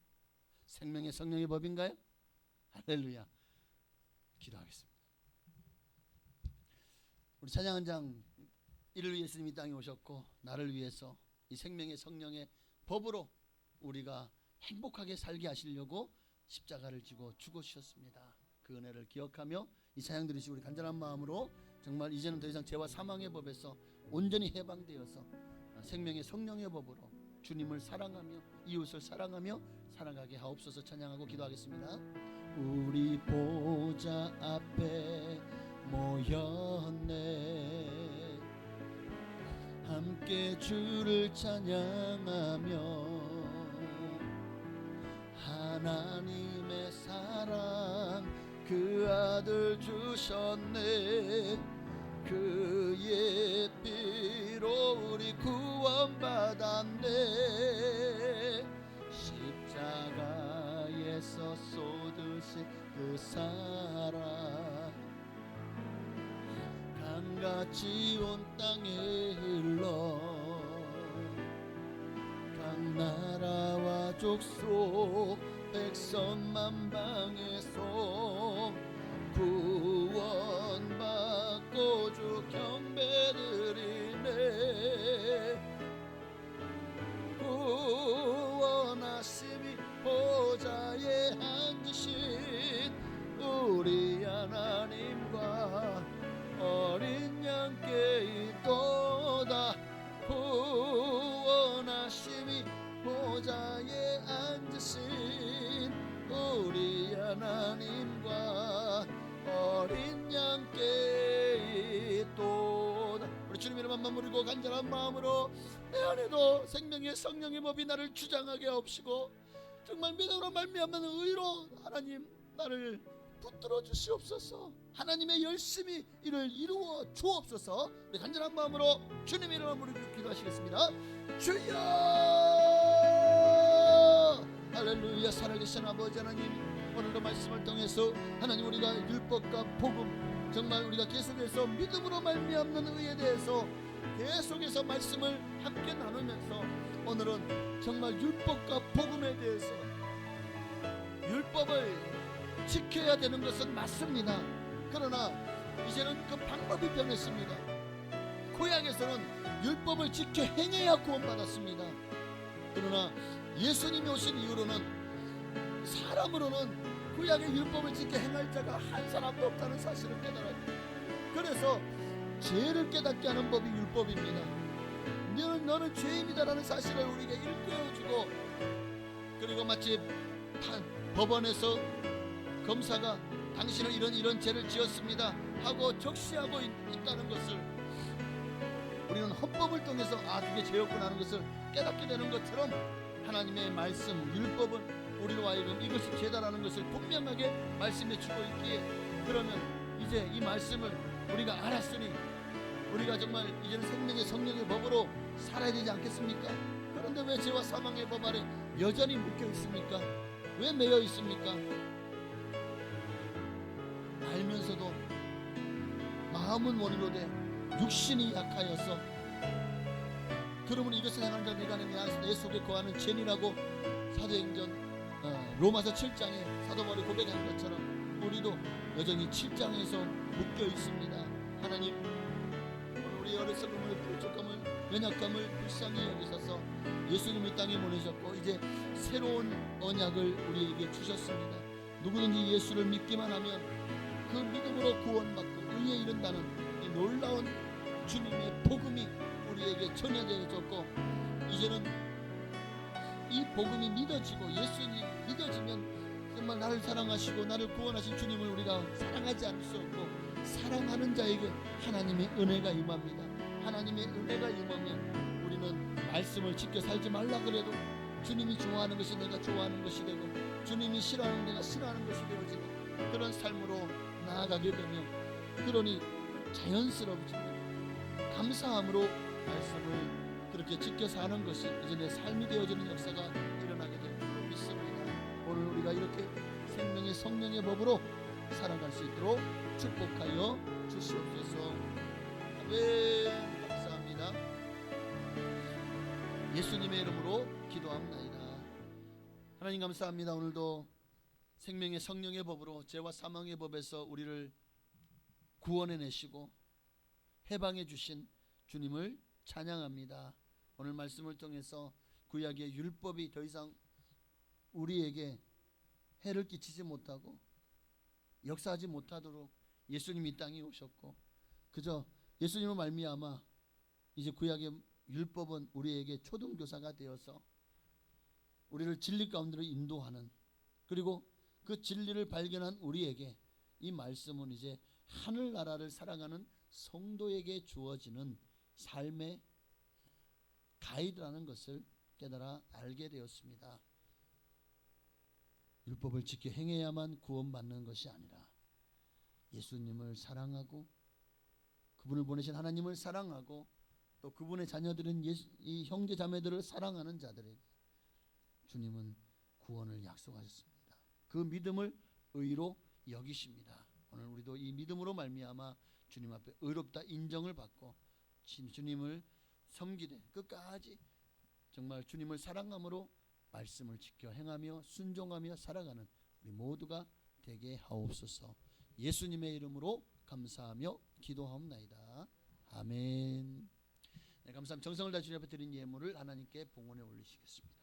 생명의 성령의 법인가요? 할렐루야. 기도하겠습니다. 우리 찬양원장 이를 위해 예수님이 땅에 오셨고 나를 위해서 이 생명의 성령의 법으로 우리가 행복하게 살게 하시려고 십자가를 지고 죽으셨습니다. 그 은혜를 기억하며 이 찬양 들으시고 우리 간절한 마음으로 정말 이제는 더 이상 죄와 사망의 법에서 온전히 해방되어서 생명의 성령의 법으로 주님을 사랑하며 이웃을 사랑하며 살아가게 하옵소서. 찬양하고 기도하겠습니다. 우리 보좌 앞에 모였네. 함께 주를 찬양하며 하나님의 사랑 그 아들 주셨네. 그의 피로 우리 구원받았네. 십자가에서 쏟으신 그 사랑 강같이 온 땅에 흘러 각 나라와 족속 백성만방에서 구원받고 주 경배드리네. 구원하심이 보좌에 앉으신 우리 하나님과 어린 양께 있도다. 구원하심이 보좌에 앉으신 우리 하나님과 어린 양께 있도다. 우리 주님 이름 한번 부르고 간절한 마음으로 내 안에도 생명의 성령의 법이 나를 주장하게 하옵시고 정말 믿음으로 말미암는 의로 하나님 나를 붙들어 주시옵소서. 하나님의 열심히 이를 이루어 주옵소서. 우리 간절한 마음으로 주님 이름을 부르고 기도하시겠습니다. 주여 할렐루야. 살아계신 아버지 하나님, 오늘도 말씀을 통해서 하나님 우리가 율법과 복음 정말 우리가 계속해서 믿음으로 말미암는 의에 대해서 계속해서 말씀을 함께 나누면서 오늘은 정말 율법과 복음에 대해서 율법을 지켜야 되는 것은 맞습니다. 그러나 이제는 그 방법이 변했습니다. 구약에서는 율법을 지켜 행해야 구원받았습니다. 그러나 예수님이 오신 이후로는 사람으로는 구약의 율법을 지켜 행할 자가 한 사람도 없다는 사실을 깨달아요. 그래서 죄를 깨닫게 하는 법이 율법입니다. 너는 죄인이다라는 사실을 우리에게 일깨워주고, 그리고 마치 법원에서 검사가 당신은 이런 죄를 지었습니다 하고 적시하고 있다는 것을 우리는 헌법을 통해서 그게 죄였구나 하는 것을 깨닫게 되는 것처럼, 하나님의 말씀 율법은 우리로 하여금 이것이 죄다라는 것을 분명하게 말씀해 주고 있기에, 그러면 이제 이 말씀을 우리가 알았으니 우리가 정말 이제는 생명의 성령의 법으로 살아야 되지 않겠습니까? 그런데 왜 죄와 사망의 법 아래 여전히 묶여 있습니까? 왜 매여 있습니까? 알면서도 마음은 원으로 돼 육신이 약하여서, 그러면 이것을 행하는 자 내가 내 속에 거하는 죄니라고 사도행전 로마서 7장에 사도 바울이 고백한 것처럼 우리도 여전히 7장에서 묶여 있습니다. 하나님, 우리 어리석음을, 부족함을, 연약감을 불쌍히 여기셔서 예수님을 땅에 보내셨고, 이제 새로운 언약을 우리에게 주셨습니다. 누구든지 예수를 믿기만 하면 그 믿음으로 구원받고 의에 이른다는 이 놀라운 주님의 복음이 우리에게 전해졌고, 이제는 이 복음이 믿어지고 예수님이 믿어지면 정말 나를 사랑하시고 나를 구원하신 주님을 우리가 사랑하지 않을 수 없고, 사랑하는 자에게 하나님의 은혜가 임합니다. 하나님의 은혜가 임하면 우리는 말씀을 지켜 살지 말라 그래도 주님이 좋아하는 것이 내가 좋아하는 것이 되고, 주님이 싫어하는 내가 싫어하는 것이 되어지는 그런 삶으로 나아가게 되며, 그러니 자연스럽지만 감사함으로 말씀을 그렇게 지켜 사는 것이 이제 내 삶이 되어지는 역사가 일어나게 될 줄 믿습니다. 오늘 우리가 이렇게 생명의 성령의 법으로 살아갈 수 있도록 축복하여 주시옵소서. 아멘. 감사합니다. 예수님의 이름으로 기도합나이다. 하나님 감사합니다. 오늘도 생명의 성령의 법으로 죄와 사망의 법에서 우리를 구원해내시고 해방해 주신 주님을 찬양합니다. 오늘 말씀을 통해서 구약의 율법이 더 이상 우리에게 해를 끼치지 못하고 역사하지 못하도록 예수님이 이 땅에 오셨고, 그저 예수님을 말미암아 이제 구약의 율법은 우리에게 초등교사가 되어서 우리를 진리 가운데로 인도하는, 그리고 그 진리를 발견한 우리에게 이 말씀은 이제 하늘나라를 사랑하는 성도에게 주어지는 삶의 가이드라는 것을 깨달아 알게 되었습니다. 율법을 지켜 행해야만 구원받는 것이 아니라 예수님을 사랑하고 그분을 보내신 하나님을 사랑하고 또 그분의 자녀들은 이 형제 자매들을 사랑하는 자들에게 주님은 구원을 약속하셨습니다. 그 믿음을 의로 여기십니다. 오늘 우리도 이 믿음으로 말미암아 주님 앞에 의롭다 인정을 받고 주님을 섬기되 끝까지 정말 주님을 사랑함으로 말씀을 지켜 행하며 순종하며 살아가는 우리 모두가 되게 하옵소서. 예수님의 이름으로 감사하며 기도하옵나이다. 아멘. 네, 감사합니다. 정성을 다해 주님 앞에 드린 예물을 하나님께 봉헌해 올리시겠습니다.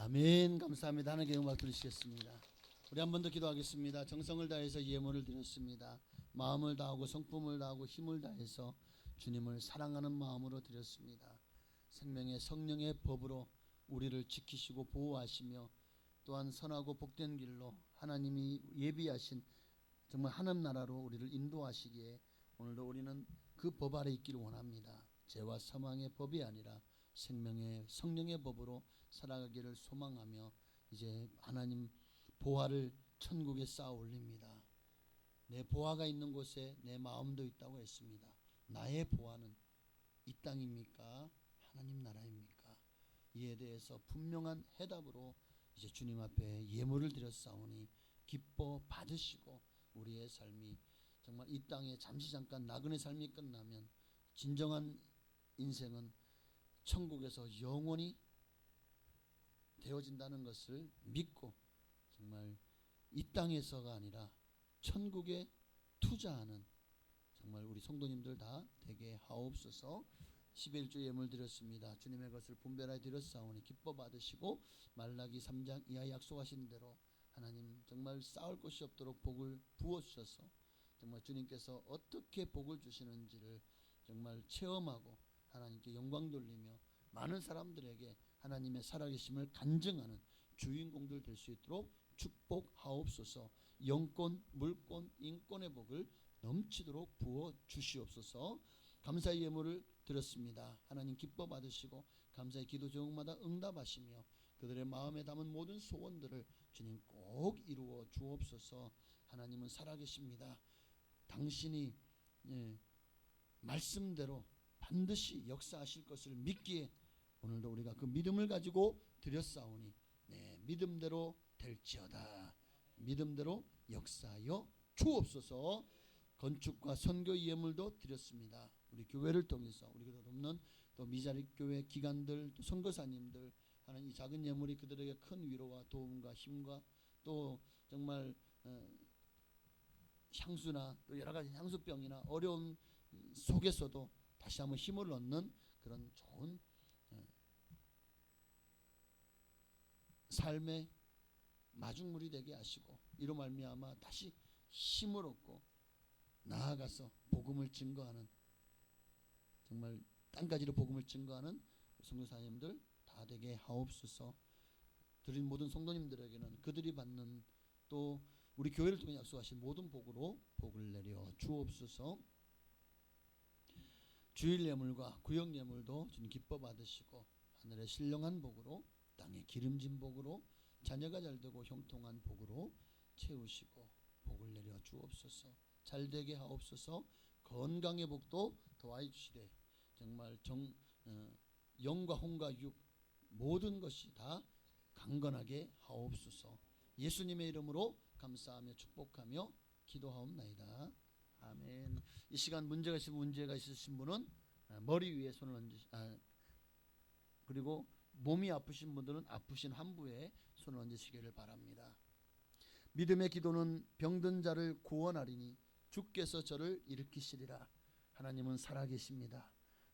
아멘. 감사합니다. 하나님께 영광 드리시겠습니다. 우리 한 번 더 기도하겠습니다. 정성을 다해서 예물을 드렸습니다. 마음을 다하고 성품을 다하고 힘을 다해서 주님을 사랑하는 마음으로 드렸습니다. 생명의 성령의 법으로 우리를 지키시고 보호하시며 또한 선하고 복된 길로 하나님이 예비하신 정말 하나님 나라로 우리를 인도하시기에 오늘도 우리는 그 법 아래 있기를 원합니다. 죄와 사망의 법이 아니라 생명의 성령의 법으로 살아가기를 소망하며 이제 하나님 보화를 천국에 쌓아 올립니다. 내 보화가 있는 곳에 내 마음도 있다고 했습니다. 나의 보화는 이 땅입니까? 하나님 나라입니까? 이에 대해서 분명한 해답으로 이제 주님 앞에 예물을 드렸사오니 기뻐 받으시고 우리의 삶이 정말 이 땅에 잠시 잠깐 나그네 삶이 끝나면 진정한 인생은 천국에서 영원히 되어진다는 것을 믿고 정말 이 땅에서가 아니라 천국에 투자하는 정말 우리 성도님들 다 되게 하옵소서. 11조 예물 드렸습니다. 주님의 것을 분별하여 드렸사오니 기뻐 받으시고 말라기 3장 이하 약속하신 대로 하나님 정말 쌓을 곳이 없도록 복을 부어주셔서 정말 주님께서 어떻게 복을 주시는지를 정말 체험하고 하나님께 영광 돌리며 많은 사람들에게 하나님의 살아계심을 간증하는 주인공들 될 수 있도록 축복하옵소서. 영권, 물권, 인권의 복을 넘치도록 부어 주시옵소서. 감사의 예물을 드렸습니다. 하나님 기뻐 받으시고 감사의 기도 제목마다 응답하시며 그들의 마음에 담은 모든 소원들을 주님 꼭 이루어 주옵소서. 하나님은 살아계십니다. 당신이 말씀대로 반드시 역사하실 것을 믿기에 오늘도 우리가 그 믿음을 가지고 드렸사오니 믿음대로 될지어다. 믿음대로 역사하여 주옵소서. 건축과 선교 예물도 드렸습니다. 우리 교회를 통해서 우리가 돕는 또 미자립 교회 기관들 또 선교사님들 하는 이 작은 예물이 그들에게 큰 위로와 도움과 힘과 또 정말 향수나 또 여러 가지 향수병이나 어려운 속에서도 다시 한번 힘을 얻는 그런 좋은 삶의 마중물이 되게 하시고 이로 말미암아 다시 힘을 얻고 나아가서 복음을 증거하는 정말 땅까지로 복음을 증거하는 선교사님들 다 되게 하옵소서. 드린 모든 성도님들에게는 그들이 받는 또 우리 교회를 통해 약속하신 모든 복으로 복을 내려 주옵소서. 주일 예물과 구역 예물도 주님 기뻐 받으시고 하늘의 신령한 복으로 땅의 기름진 복으로 자녀가 잘되고 형통한 복으로 채우시고 복을 내려 주옵소서. 잘되게 하옵소서. 건강의 복도 더하여 주시되 정말 영과 혼과 육 모든 것이 다 강건하게 하옵소서. 예수님의 이름으로 감사하며 축복하며 기도하옵나이다. 아멘. 이 시간 문제가 있으신 분은 머리 위에 손을 그리고 몸이 아프신 분들은 아프신 한부에 손을 얹으시기를 바랍니다. 믿음의 기도는 병든 자를 구원하리니 주께서 저를 일으키시리라. 하나님은 살아계십니다.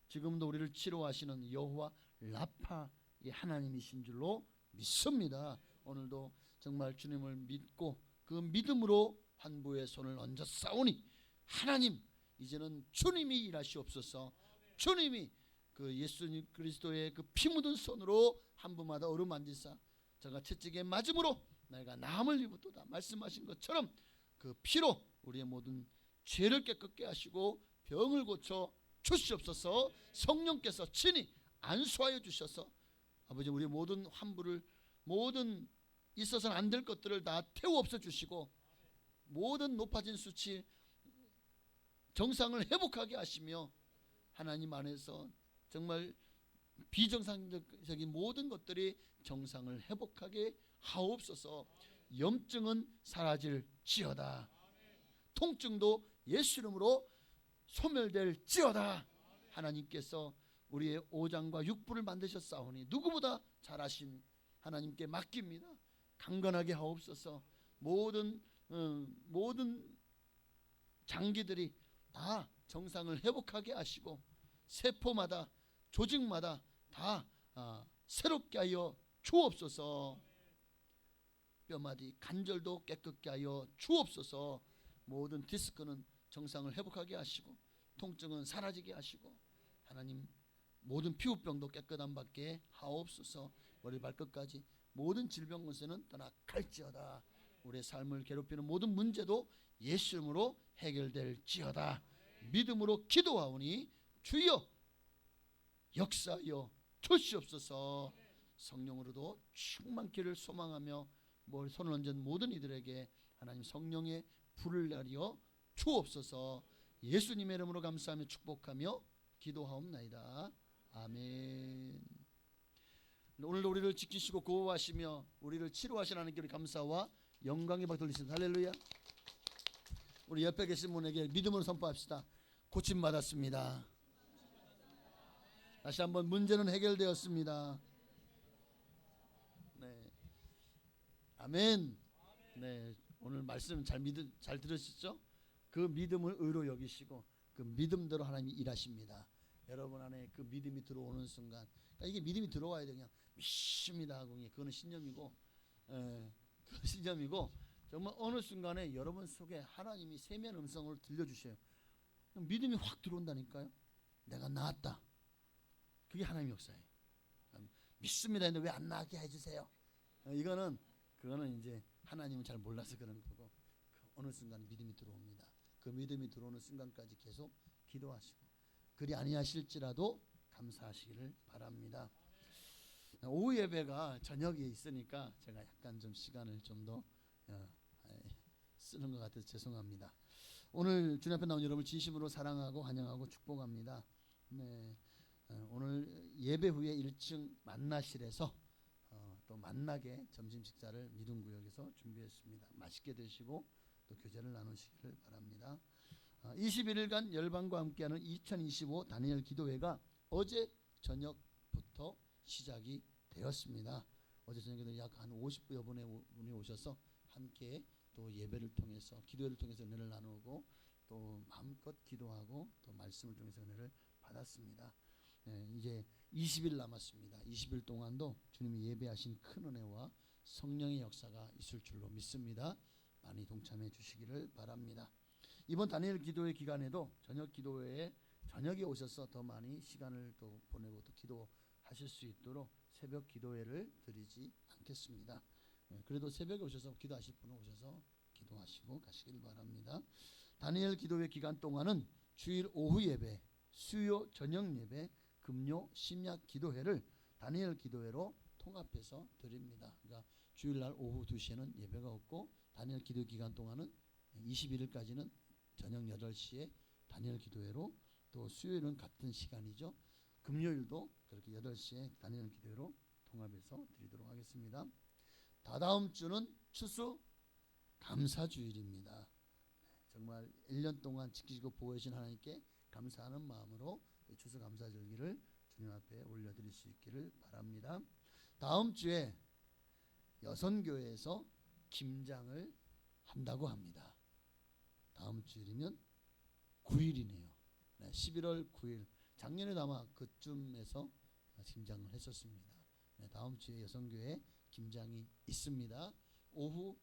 지금도 우리를 치료하시는 여호와 라파의 하나님이신 줄로 믿습니다. 오늘도 정말 주님을 믿고 그 믿음으로 환부에 손을 얹어 싸우니 하나님 이제는 주님이 일하시옵소서. 주님이 그 예수님 그리스도의 그 피 묻은 손으로 한부마다 어루만지사 저가 채찍에 맞음으로 내가 나음을 입었도다 말씀하신 것처럼 그 피로 우리의 모든 죄를 깨끗게 하시고 병을 고쳐 주시옵소서. 성령께서 친히 안수하여 주셔서 아버지 우리 모든 환부를 모든 있어서는 안 될 것들을 다 태워 없애 주시고 모든 높아진 수치 정상을 회복하게 하시며 하나님 안에서 정말 비정상적인 모든 것들이 정상을 회복하게 하옵소서. 염증은 사라질지어다. 통증도 예수 이름으로 소멸될지어다. 하나님께서 우리의 오장과 육부를 만드셨사오니 누구보다 잘하신 하나님께 맡깁니다. 강건하게 하옵소서. 모든 장기들이 다 정상을 회복하게 하시고 세포마다 조직마다 다 새롭게 하여 주옵소서. 뼈마디 관절도 깨끗게 하여 주옵소서. 모든 디스크는 정상을 회복하게 하시고 통증은 사라지게 하시고 하나님 모든 피부병도 깨끗함 받게 하옵소서. 머리 발끝까지 모든 질병 권세는 떠나갈지어다. 우리의 삶을 괴롭히는 모든 문제도 예수 이름으로 해결될지어다. 믿음으로 기도하오니 주여 역사하여 주시옵소서. 성령으로도 충만기를 소망하며 손을 얹은 모든 이들에게 하나님 성령의 불을 내려 주옵소서. 예수님의 이름으로 감사하며 축복하며 기도하옵나이다. 아멘. 오늘도 우리를 지키시고 보호하시며 우리를 치료하신 하나님께 감사와 영광의 박 돌리십니다. 할렐루야. 우리 옆에 계신 분에게 믿음으로 선포합시다. 고침받았습니다. 다시 한번 문제는 해결되었습니다. 네, 아멘. 네, 오늘 말씀 잘 들으셨죠? 그 믿음을 의로 여기시고 그 믿음대로 하나님이 일하십니다. 여러분 안에 그 믿음이 들어오는 순간, 그러니까 이게 믿음이 들어와야 돼. 그냥 믿습니다 하고 그거는 신념이고, 그 신념이고 정말 어느 순간에 여러분 속에 하나님이 세미한 음성을 들려주셔요. 믿음이 확 들어온다니까요. 내가 나았다. 그게 하나님의 역사예요. 믿습니다 했는데 왜 안 나게 해주세요? 그거는 이제 하나님은 잘 몰라서 그런 거고, 어느 순간 믿음이 들어옵니다. 그 믿음이 들어오는 순간까지 계속 기도하시고, 그리 아니하실지라도 감사하시기를 바랍니다. 오후 예배가 저녁에 있으니까 제가 약간 좀 시간을 좀 더 쓰는 것 같아서 죄송합니다. 오늘 주님 앞에 나온 여러분을 진심으로 사랑하고 환영하고 축복합니다. 네, 오늘 예배 후에 1층 만나실에서 또 만나게 점심 식사를 믿음구역에서 준비했습니다. 맛있게 드시고 또 교제를 나누시기를 바랍니다. 21일간 열방과 함께하는 2025 다니엘 기도회가 어제 저녁부터 시작이 되었습니다. 어제 저녁에도 약 한 50여 분이 오셔서 함께 또 예배를 통해서 기도회를 통해서 은혜를 나누고 또 마음껏 기도하고 또 말씀을 통해서 은혜를 받았습니다. 이제 20일 남았습니다. 20일 동안도 주님이 예배하신 큰 은혜와 성령의 역사가 있을 줄로 믿습니다. 많이 동참해 주시기를 바랍니다. 이번 다니엘 기도회 기간에도 저녁 기도회에 저녁에 오셔서 더 많이 시간을 또 보내고 또 기도하실 수 있도록 새벽 기도회를 드리지 않겠습니다. 그래도 새벽에 오셔서 기도하실 분은 오셔서 기도하시고 가시길 바랍니다. 다니엘 기도회 기간 동안은 주일 오후 예배, 수요 저녁 예배, 금요 심야 기도회를 다니엘 기도회로 통합해서 드립니다. 그러니까 주일날 오후 2시에는 예배가 없고 다니엘 기도 기간 동안은 21일까지는 저녁 8시에 다니엘 기도회로, 또 수요일은 같은 시간이죠. 금요일도 그렇게 8시에 다니엘 기도회로 통합해서 드리도록 하겠습니다. 다다음 주는 추수 감사주일입니다. 정말 1년 동안 지키시고 보호하신 하나님께 감사하는 마음으로 추수 감사절기를 주님 앞에 올려드릴 수 있기를 바랍니다. 다음 주에 여선교회에서 김장을 한다고 합니다. 다음 주일이면 9일이네요. 11월 9일. 작년에도 아마 그쯤에서 김장을 했었습니다. 다음 주에 여선교회 김장이 있습니다. 오후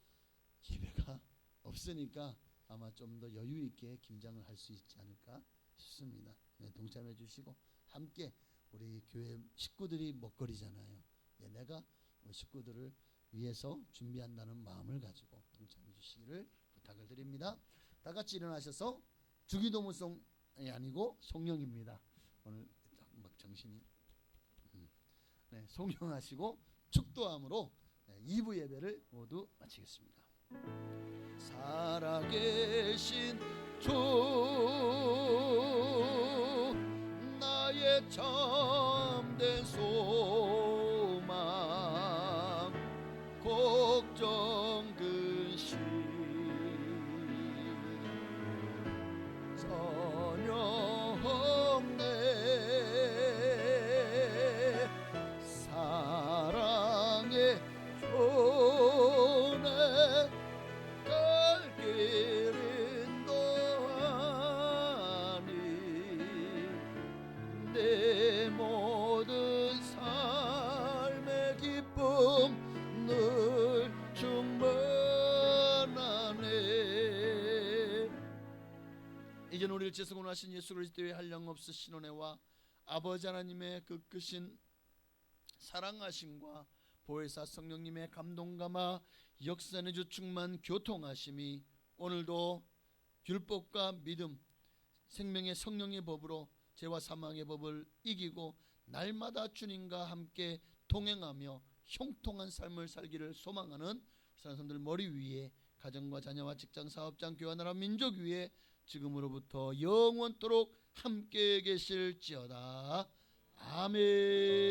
예배가 없으니까 아마 좀 더 여유 있게 김장을 할 수 있지 않을까 싶습니다. 동참해 주시고 함께 우리 교회 식구들이 먹거리잖아요. 내가 식구들을 위해서 준비한다는 마음을 가지고 동참해 주시기를 부탁을 드립니다. 다 같이 일어나셔서 주기도문송이 아니고 송영입니다. 오늘 막 정신이 송영하시고 축도함으로 2부 예배를 모두 마치겠습니다. 살아계신 주 나의 참된 소망 걱정 근심 전혀 없네 사랑의 손에 갈 길은 더하니 내 몸 하나님께서 원하신 예수 그리스도의 한량없으신 은혜와 아버지 하나님의 그 크신 사랑하심과 보혜사 성령님의 감동감화 역사의 주 충만 교통하심이 오늘도 율법과 믿음 생명의 성령의 법으로 죄와 사망의 법을 이기고 날마다 주님과 함께 동행하며 형통한 삶을 살기를 소망하는 사람들 머리 위에 가정과 자녀와 직장 사업장 교회 나라 민족 위에 지금으로부터 영원토록 함께 계실지어다. 아멘.